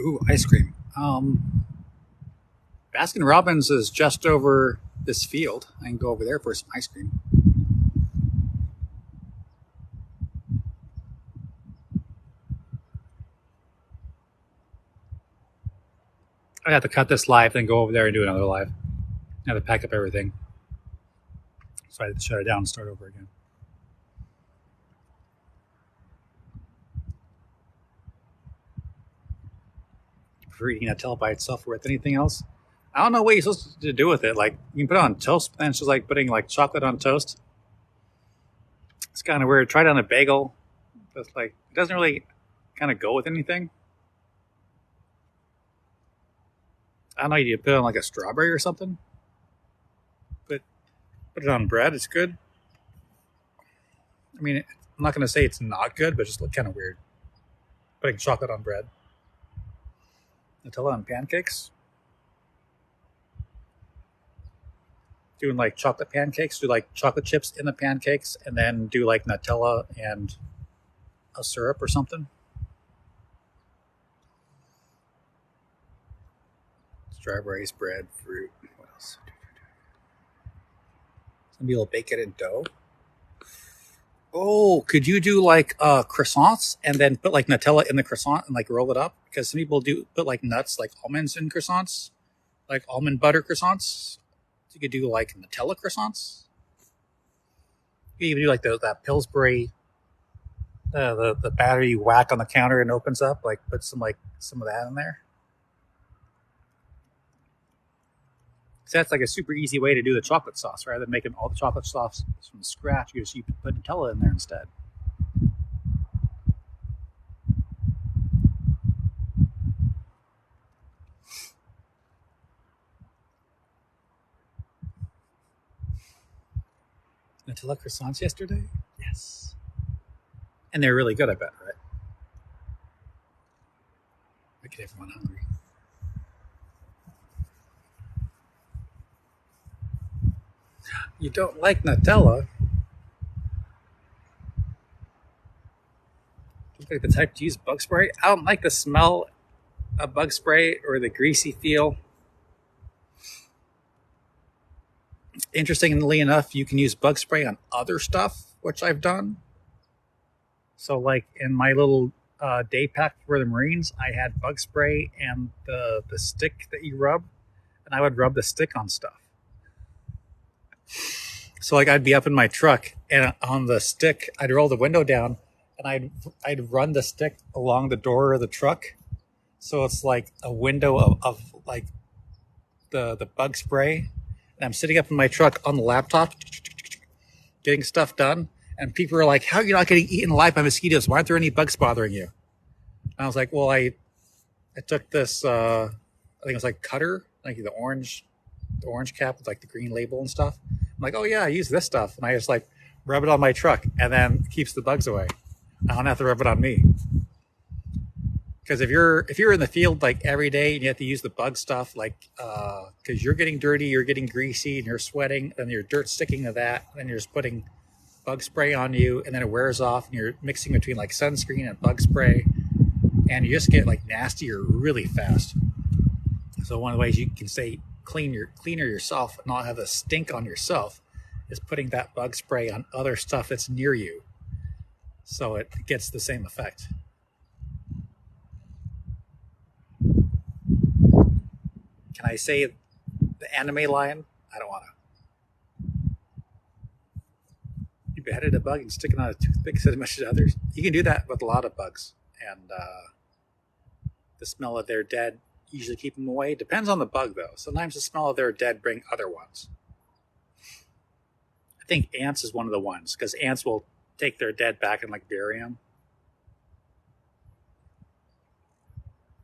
Ooh, ice cream. Baskin Robbins is just over this field. I can go over there for some ice cream. I have to cut this live, then go over there and do another live. I have to pack up everything. So I had to shut it down and start over again. For eating Nutella by itself worth anything else? I don't know what you're supposed to do with it. Like, you can put it on toast, and it's just like putting like chocolate on toast. It's kind of weird. Try it on a bagel. But like, it doesn't really kind of go with anything. I don't know, you put it on like a strawberry or something. But put it on bread, it's good. I mean, I'm not going to say it's not good, but it just look kind of weird. Putting chocolate on bread. Nutella on pancakes. Doing like chocolate pancakes, do like chocolate chips in the pancakes, and then do like Nutella and a syrup or something. Strawberries, bread, fruit. What else? Some people bake it in dough. Oh, could you do like croissants and then put like Nutella in the croissant and like roll it up? Because some people do put like nuts, like almonds in croissants, like almond butter croissants. You could do like Nutella croissants. You could even do like that Pillsbury, the batter you whack on the counter and opens up. Like put some of that in there. So that's like a super easy way to do the chocolate sauce. Rather than making all the chocolate sauce from scratch, you put Nutella in there instead. Nutella croissants yesterday? Yes. And they're really good, I bet, right? Making everyone hungry. You don't like Nutella? You like the type to use bug spray? I don't like the smell of bug spray or the greasy feel. Interestingly enough, you can use bug spray on other stuff, which I've done. So like in my little day pack for the Marines, I had bug spray and the stick that you rub, and I would rub the stick on stuff. So like I'd be up in my truck, and on the stick, I'd roll the window down, and I'd run the stick along the door of the truck, so it's like a window of like the bug spray. And I'm sitting up in my truck on the laptop, getting stuff done, and people are like, "How are you not getting eaten alive by mosquitoes? Why aren't there any bugs bothering you?" And I was like, "Well, I took this, I think it was like Cutter, like the orange cap with like the green label and stuff. I'm like, oh yeah, I use this stuff, and I just like rub it on my truck, and then it keeps the bugs away. I don't have to rub it on me. Because if you're in the field like every day and you have to use the bug stuff, like because you're getting dirty, you're getting greasy, and you're sweating, and your dirt's sticking to that, and you're just putting bug spray on you, and then it wears off, and you're mixing between like sunscreen and bug spray, and you just get like nastier really fast. So one of the ways you can stay cleaner yourself and not have a stink on yourself is putting that bug spray on other stuff that's near you, so it gets the same effect. Can I say the anime line? I don't want to. You beheaded a bug and stick it on a toothpick as much as others. You can do that with a lot of bugs, and the smell of their dead usually keep them away. Depends on the bug, though. Sometimes the smell of their dead bring other ones. I think ants is one of the ones, because ants will take their dead back and like bury them.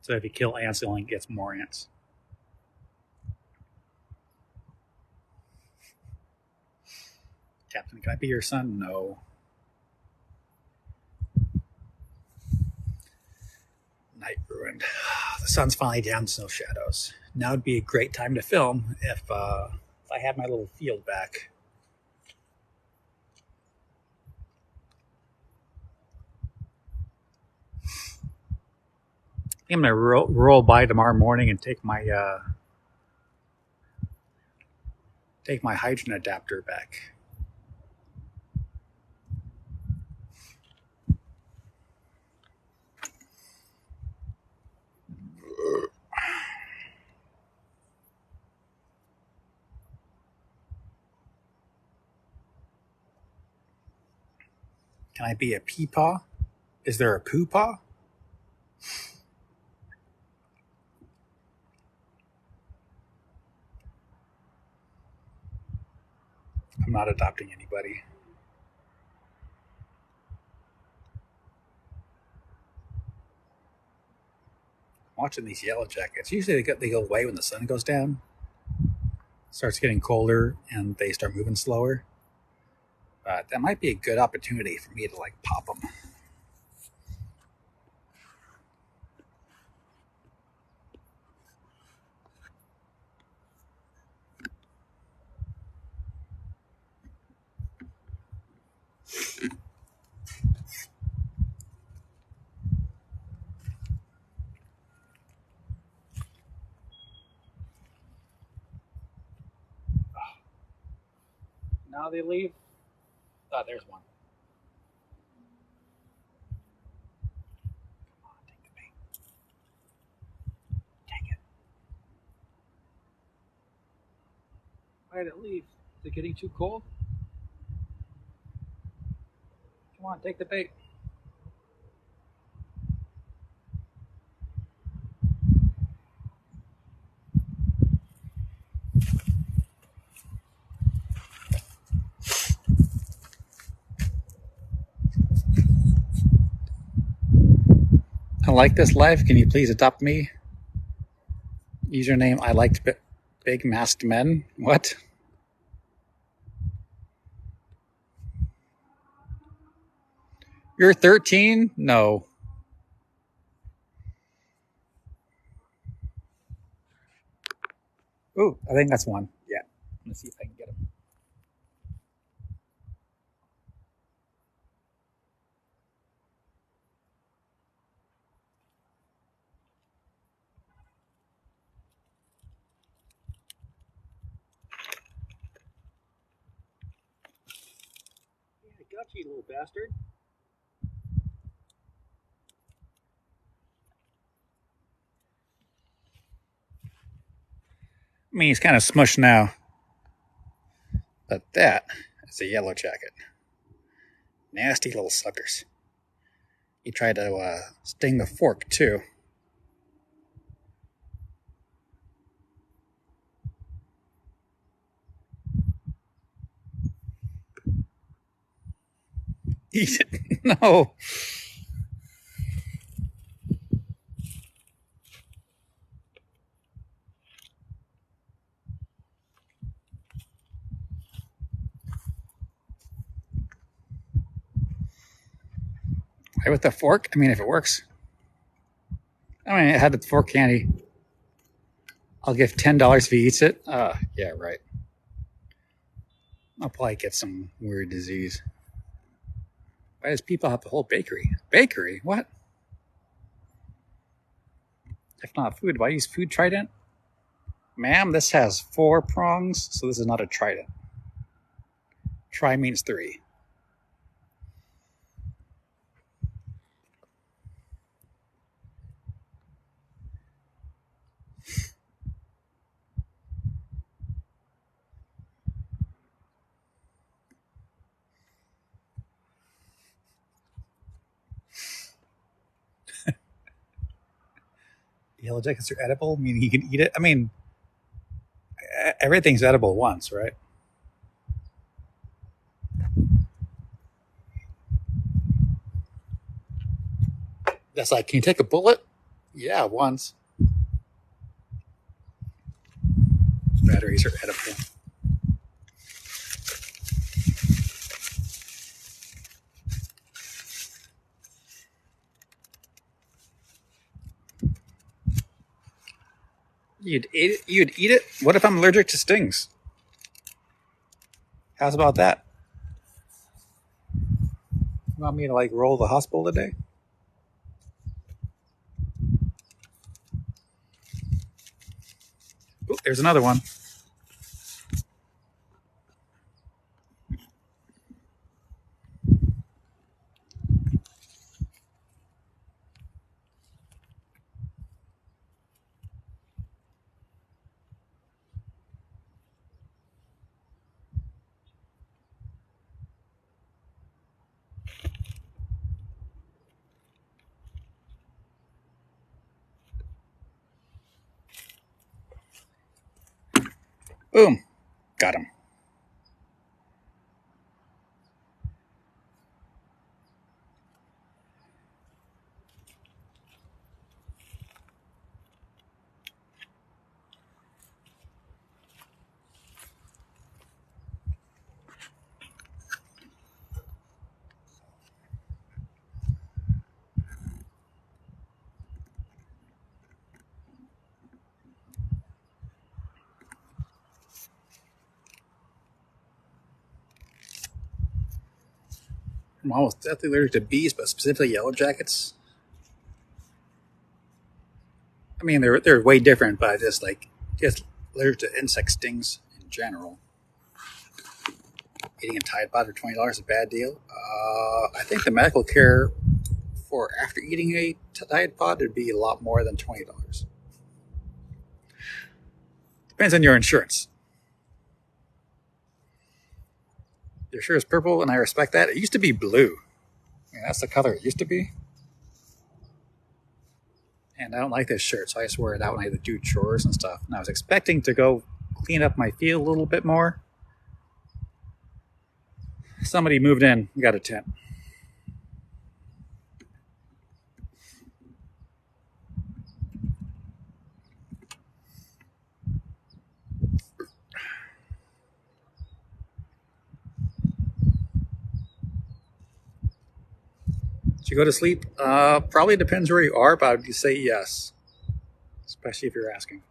So if you kill ants, it only gets more ants. Captain, can I be your son? No. Night ruined. The sun's finally down, snow shadows. Now would be a great time to film if I had my little field back. I think I'm gonna roll by tomorrow morning and take my hydrogen adapter back. Can I be a peepaw? Is there a poo-paw? I'm not adopting anybody. Watching these yellow jackets. Usually they go away when the sun goes down. It starts getting colder and they start moving slower. But that might be a good opportunity for me to like pop them. Now they leave. Oh, there's one. Come on, take the bait. Take it. Why did it leave? Is it getting too cold? Come on, take the bait. I like this life. Can you please adopt me? Username, I liked big masked men. What? You're 13? No. Ooh, I think that's one. Yeah. Let's see if I can get him. Yeah, I got you, little bastard. I mean, he's kind of smushed now. But that is a yellow jacket. Nasty little suckers. He tried to sting the fork, too. Eat it. No. Why with the fork? I mean, if it works. I mean, it had the fork handy. I'll give $10 if he eats it. Yeah, right. I'll probably get some weird disease. Why does people have the whole bakery? Bakery? What? If not food, why use food trident? Ma'am, this has 4 prongs, so this is not a trident. Tri means 3. Yellow jackets are edible, meaning you can eat it. I mean, everything's edible once, right? That's like, can you take a bullet? Yeah, once. Batteries are edible. You'd eat it? You'd eat it? What if I'm allergic to stings? How's about that? You want me to like roll the hospital today? Ooh, there's another one. Boom. Got him. I'm almost deathly allergic to bees, but specifically yellow jackets. I mean, they're way different, but I just allergic to insect stings in general. Eating a Tide Pod for $20 is a bad deal. I think the medical care for after eating a Tide Pod would be a lot more than $20. Depends on your insurance. Your shirt is purple, and I respect that. It used to be blue. I mean, that's the color it used to be. And I don't like this shirt, so I just wear it out when I do chores and stuff. And I was expecting to go clean up my field a little bit more. Somebody moved in. We got a tent. Did you go to sleep? Probably depends where you are, but I would say yes, especially if you're asking.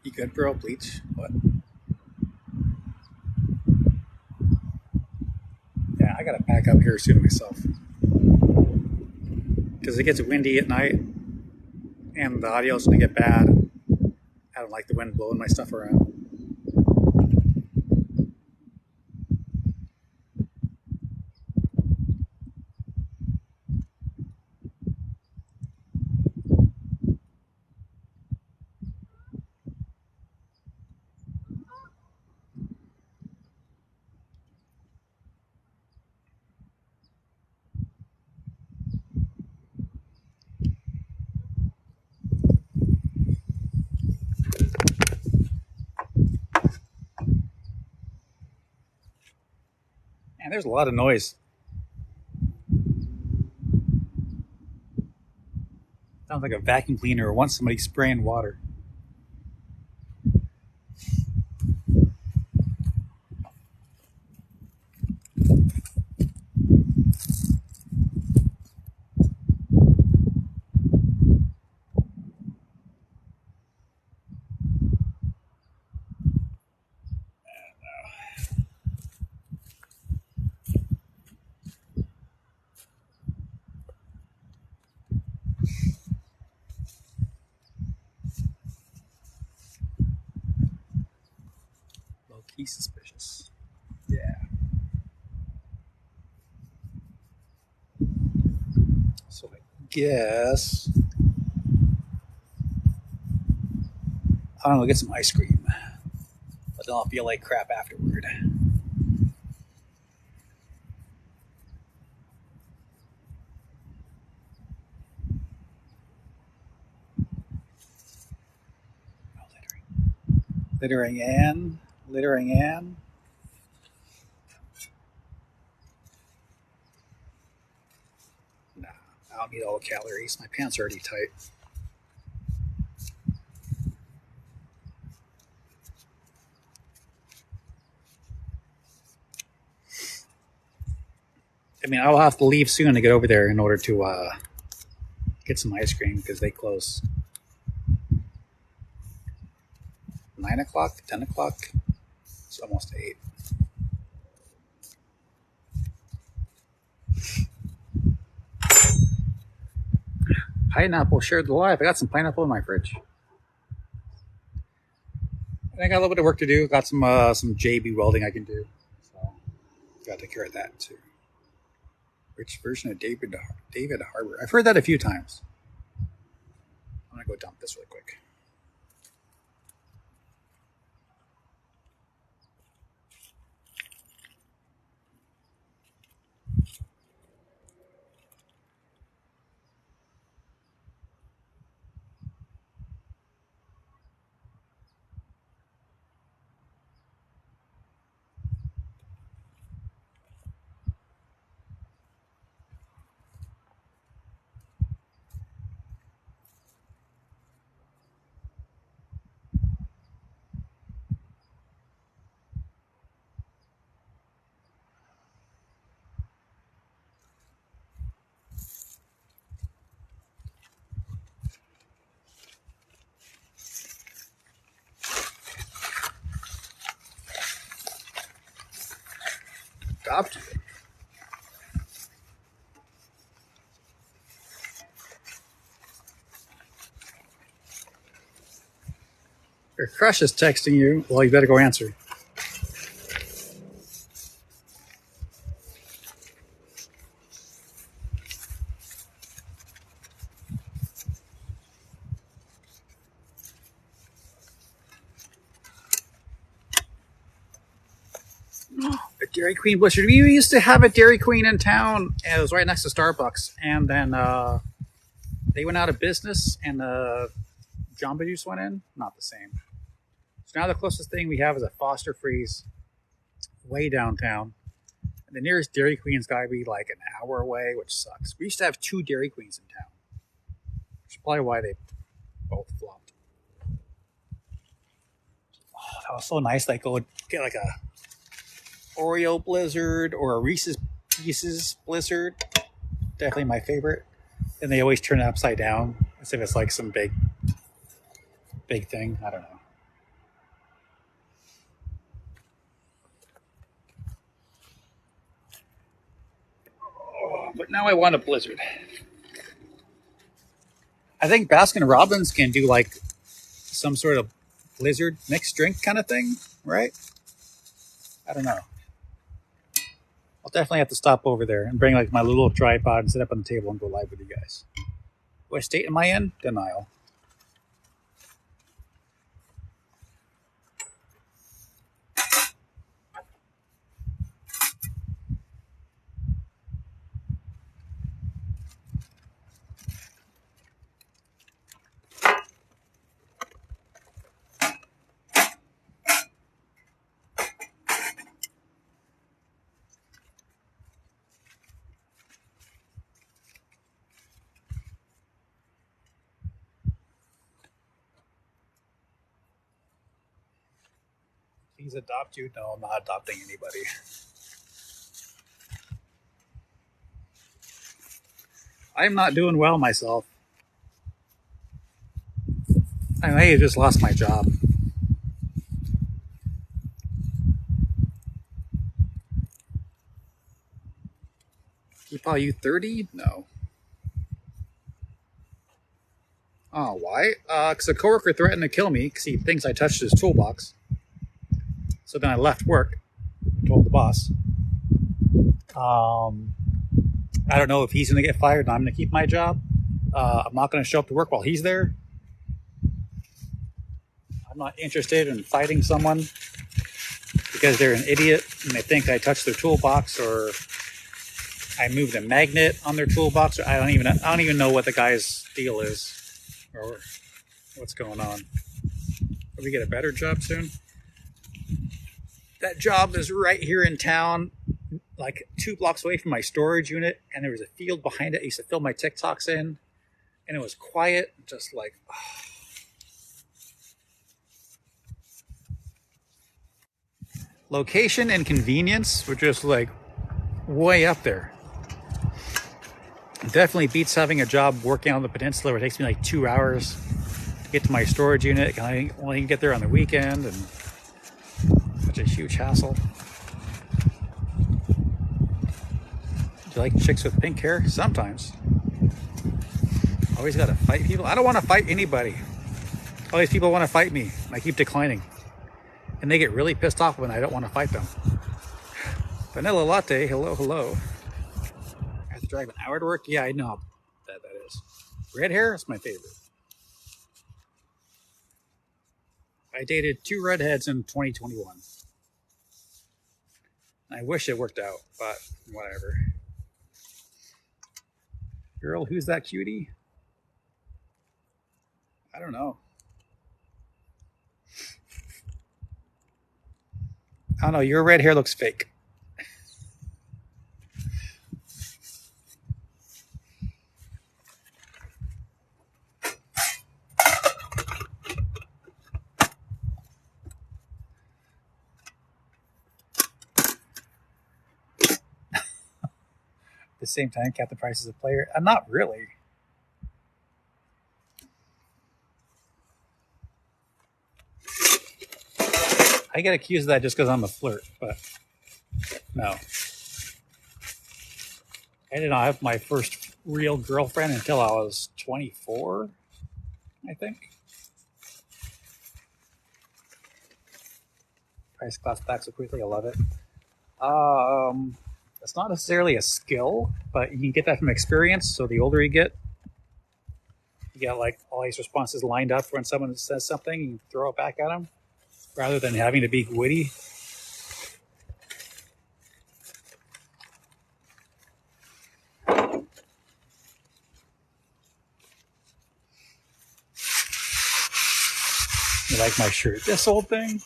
You good, bro? Bleach? What? Yeah, I gotta pack up here soon myself. Because it gets windy at night, and the audio's gonna get bad. I don't like the wind blowing my stuff around. there's a lot of noise. Sounds like a vacuum cleaner or once somebody spraying water. Low-key suspicious. Yeah. So I guess I don't know, get some ice cream. But then I'll feel like crap afterward. Oh, littering and littering and nah, I don't need all the calories. My pants are already tight. I mean, I'll have to leave soon to get over there in order to get some ice cream because they close 9 o'clock, 10 o'clock. It's almost 8. Pineapple shared the life. I got some pineapple in my fridge. And I got a little bit of work to do. Got some JB welding I can do. So got to take care of that too. Which version of David Harbor? I've heard that a few times. I'm gonna go dump this really quick. Stopped. Your crush is texting you. Well, you better go answer. A Dairy Queen Blizzard. We used to have a Dairy Queen in town, and it was right next to Starbucks. And then they went out of business, and Jamba Juice went in. Not the same. So now the closest thing we have is a Foster Freeze way downtown. And the nearest Dairy Queen's got to be like an hour away, which sucks. We used to have 2 Dairy Queens in town, which is probably why they both flopped. Oh, that was so nice. Like, go get like a Oreo Blizzard or a Reese's Pieces Blizzard. Definitely my favorite. And they always turn it upside down as if it's like some big thing. I don't know. But now I want a Blizzard. I think Baskin Robbins can do like some sort of Blizzard mixed drink kind of thing, right? I don't know. I'll definitely have to stop over there and bring like my little tripod and sit up on the table and go live with you guys. What state am I in? Denial. Please adopt you. No, I'm not adopting anybody. I'm not doing well myself. I may have just lost my job. Paul, you 30? No. Oh, why? Because a coworker threatened to kill me because he thinks I touched his toolbox. So then I left work, told the boss. I don't know if he's going to get fired and I'm going to keep my job. I'm not going to show up to work while he's there. I'm not interested in fighting someone because they're an idiot and they think I touched their toolbox or I moved a magnet on their toolbox. Or I don't even know what the guy's deal is or what's going on. Will we get a better job soon? That job is right here in town, like 2 blocks away from my storage unit, and there was a field behind it. I used to fill my TikToks in, and it was quiet, just like, oh. Location and convenience were just like way up there. Definitely beats having a job working on the peninsula where it takes me like 2 hours to get to my storage unit. I only can get there on the weekend, and such a huge hassle. Do you like chicks with pink hair? Sometimes. Always gotta fight people. I don't want to fight anybody. All these people want to fight me, and I keep declining. And they get really pissed off when I don't want to fight them. Vanilla latte, hello, hello. I have to drive an hour to work? Yeah, I know how bad that is. Red hair is my favorite. I dated 2 redheads in 2021. I wish it worked out, but whatever. Girl, who's that cutie? I don't know. I don't know, your red hair looks fake. At the same time, cap the price as a player. Not really. I get accused of that just because I'm a flirt, but no. I did not have my first real girlfriend until I was 24, I think. Price class back so quickly, I love it. It's not necessarily a skill, but you can get that from experience. So the older you get like all these responses lined up when someone says something, you throw it back at them rather than having to be witty. You like my shirt? This old thing?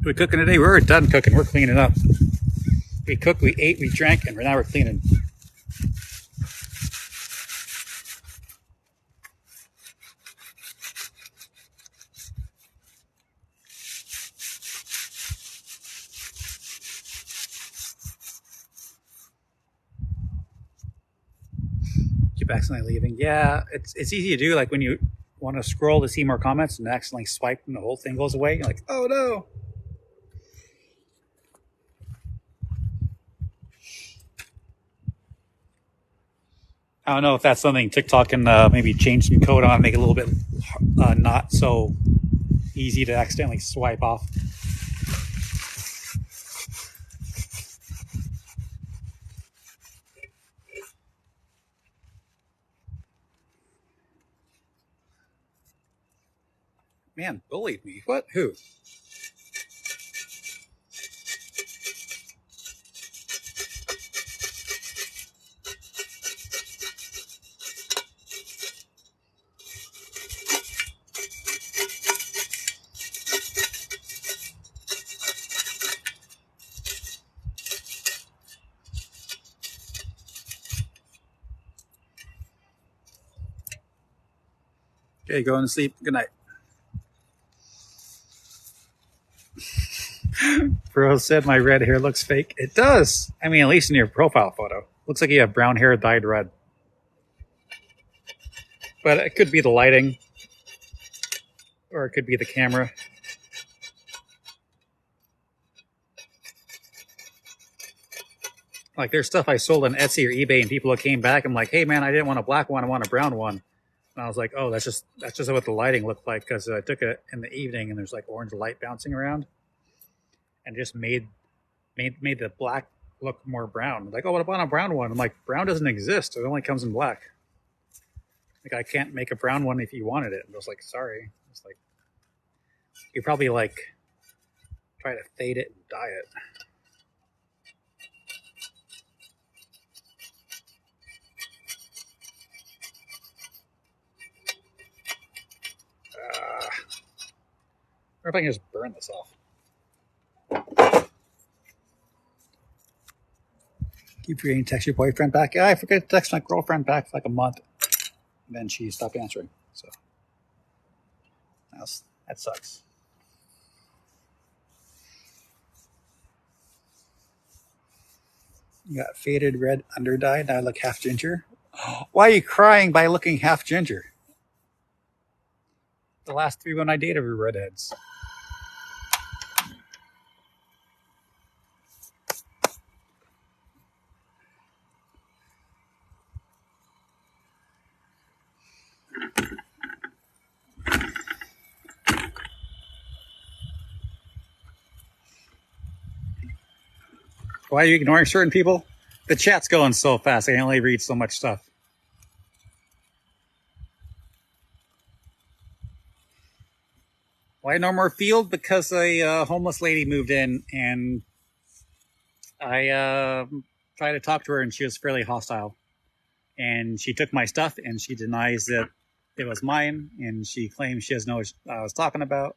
We're cooking today. We're done cooking. We're cleaning up. We cooked, we ate, we drank, and now we're cleaning. Keep accidentally leaving. Yeah, it's easy to do. Like when you want to scroll to see more comments and accidentally swipe and the whole thing goes away. You're like, oh no. I don't know if that's something TikTok can maybe change some code on, make it a little bit not so easy to accidentally swipe off. Man bullied me. What? Who? Okay, going to sleep. Good night. Bro said my red hair looks fake. It does. I mean, at least in your profile photo. Looks like you have brown hair dyed red. But it could be the lighting. Or it could be the camera. Like, there's stuff I sold on Etsy or eBay, and people came back. I'm like, hey, man, I didn't want a black one. I want a brown one. And I was like, oh, that's just what the lighting looked like, because I took it in the evening, and there's like orange light bouncing around. And just made the black look more brown. Like, oh, what about a brown one? I'm like, brown doesn't exist. It only comes in black. Like, I can't make a brown one if you wanted it. And I was like, sorry. It's like, you probably like try to fade it and dye it. Or if I can just burn this off. Keep forgetting to text your boyfriend back. Yeah, I forget to text my girlfriend back for like a month. And then she stopped answering. So that sucks. You got faded red under dye. Now I look half ginger. Why are you crying by looking half ginger? The last 3 women I dated were redheads. Why are you ignoring certain people? The chat's going so fast. I can only read so much stuff. Why no more field? Because a homeless lady moved in, and I tried to talk to her, and she was fairly hostile. And she took my stuff, and she denies that it was mine, and she claims she doesn't know what I was talking about.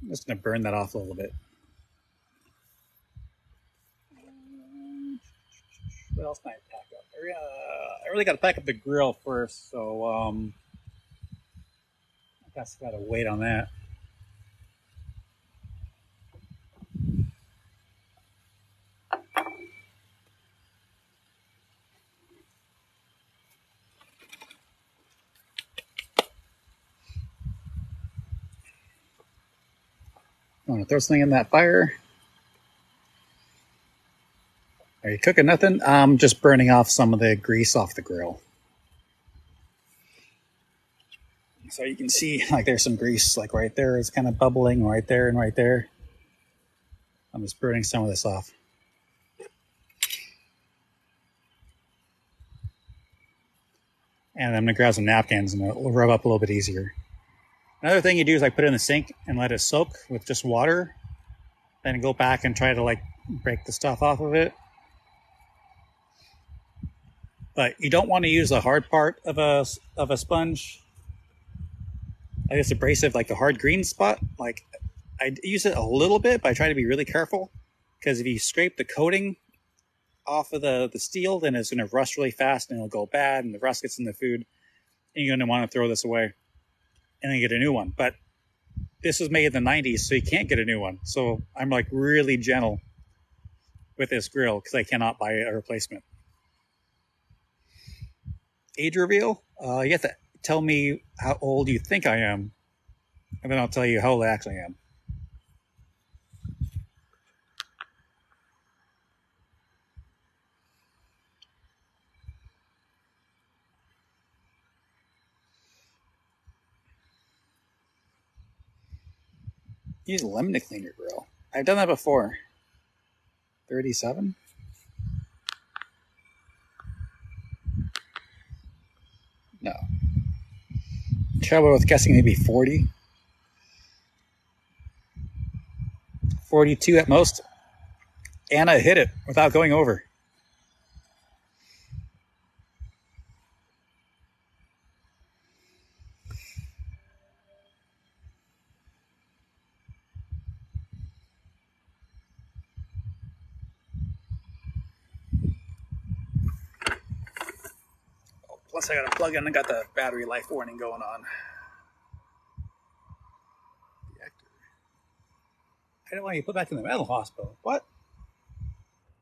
I'm just going to burn that off a little bit. What else can I pack up? I really got to pack up the grill first, so I guess I got to wait on that. I want to throw something in that fire. Are you cooking nothing? I'm just burning off some of the grease off the grill. So you can see, like, there's some grease, like right there. It's kind of bubbling right there and right there. I'm just burning some of this off. And I'm going to grab some napkins and it'll rub up a little bit easier. Another thing you do is I put it in the sink and let it soak with just water. Then go back and try to like break the stuff off of it. But you don't want to use the hard part of a sponge. I guess abrasive, like the hard green spot. Like, I use it a little bit, but I try to be really careful. Because if you scrape the coating off of the steel, then it's going to rust really fast and it'll go bad, and the rust gets in the food. And you're going to want to throw this away and then get a new one. But this was made in the 90s, so you can't get a new one. So I'm like really gentle with this grill because I cannot buy a replacement. Age reveal? You have to tell me how old you think I am, and then I'll tell you how old I actually am. Use lemon to clean your grill. I've done that before. 37? Trouble with guessing maybe 40. 42 at most. Anna hit it without going over. Plus, I got to plug in and got the battery life warning going on. I don't want you to put back in the mental hospital. What?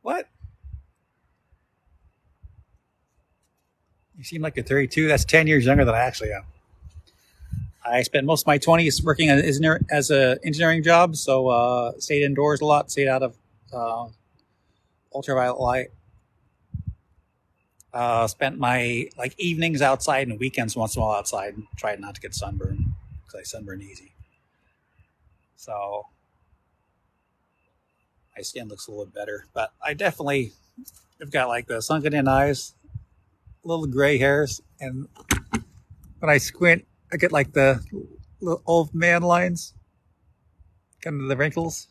What? You seem like you're 32. That's 10 years younger than I actually am. I spent most of my 20s working as an engineering job, so stayed indoors a lot, stayed out of ultraviolet light. Spent my evenings outside and weekends once in a while outside, and tried not to get sunburned because I sunburn easy. So my skin looks a little bit better, but I definitely have got the sunken in eyes, little gray hairs, and when I squint, I get the little old man lines, kind of the wrinkles.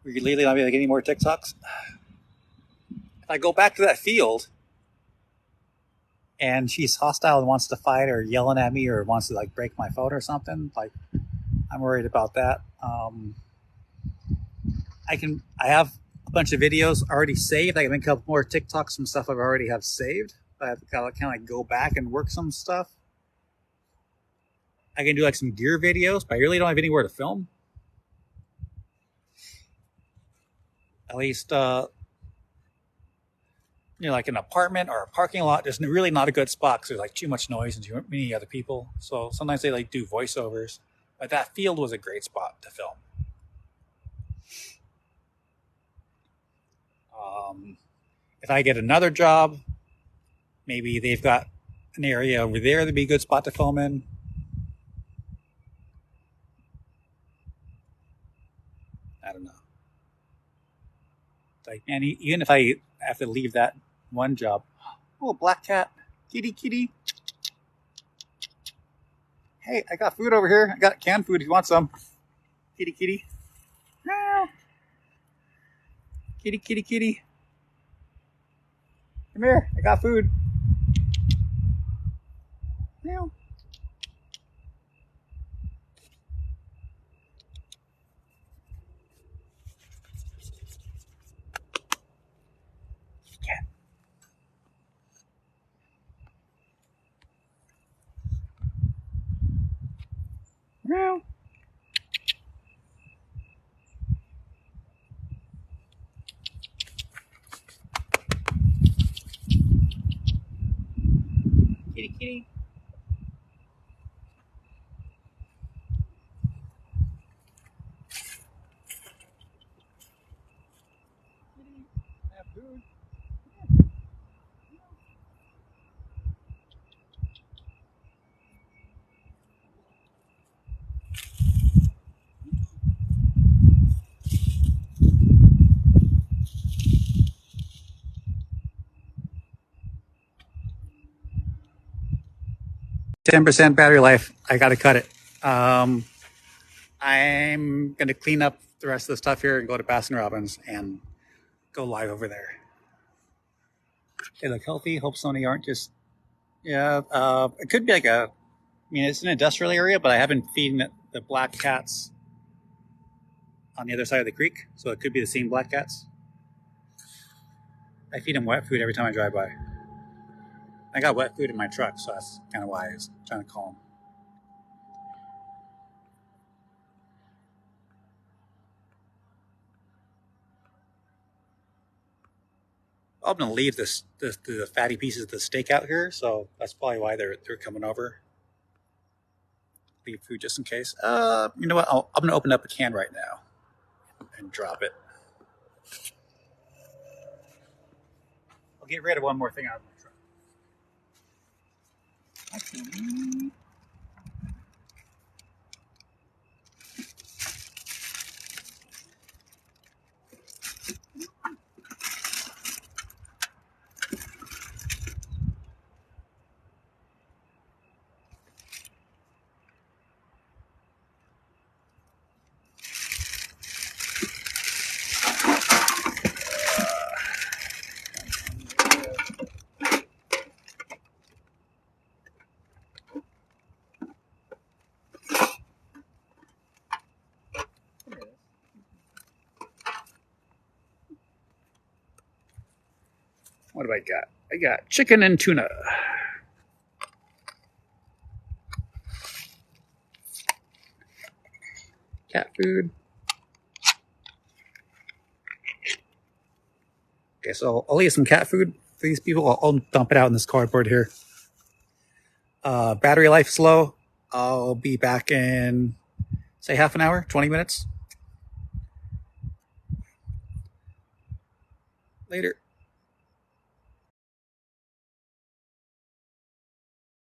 Were you lately not be any more TikToks? If I go back to that field and she's hostile and wants to fight or yelling at me or wants to break my phone or something, I'm worried about that. I have a bunch of videos already saved. I can make a couple more TikToks, some stuff I've already have saved. But I've got to kind of go back and work some stuff. I can do some gear videos, but I really don't have anywhere to film. At least, an apartment or a parking lot, there's really not a good spot because there's too much noise and too many other people. So sometimes they do voiceovers. But that field was a great spot to film. If I get another job, maybe they've got an area over there that'd be a good spot to film in. I don't know. Man, even if I have to leave that one job, oh, black cat, kitty, kitty. Hey, I got food over here. I got canned food if you want some. Kitty, kitty. Meow. Kitty, kitty, kitty. Come here. I got food. Meow. Cat. Meow. Kitty, kitty. Have food. 10% battery life. I got to cut it. I'm going to clean up the rest of the stuff here and go to Baskin Robbins and go live over there. They look healthy. Hope Sony aren't just, yeah, it could be it's an industrial area, but I have been feeding the black cats on the other side of the creek. So it could be the same black cats. I feed them wet food every time I drive by. I got wet food in my truck, so that's kind of why I was trying to call them. I'm gonna leave the fatty pieces of the steak out here, so that's probably why they're coming over. Leave food just in case. You know what? I'm gonna open up a can right now and drop it. I'll get rid of one more thing out of my truck. Okay. What do I got? I got chicken and tuna. Cat food. Okay, so I'll eat some cat food for these people. I'll dump it out in this cardboard here. Battery life slow. I'll be back in, say, half an hour, 20 minutes. Later.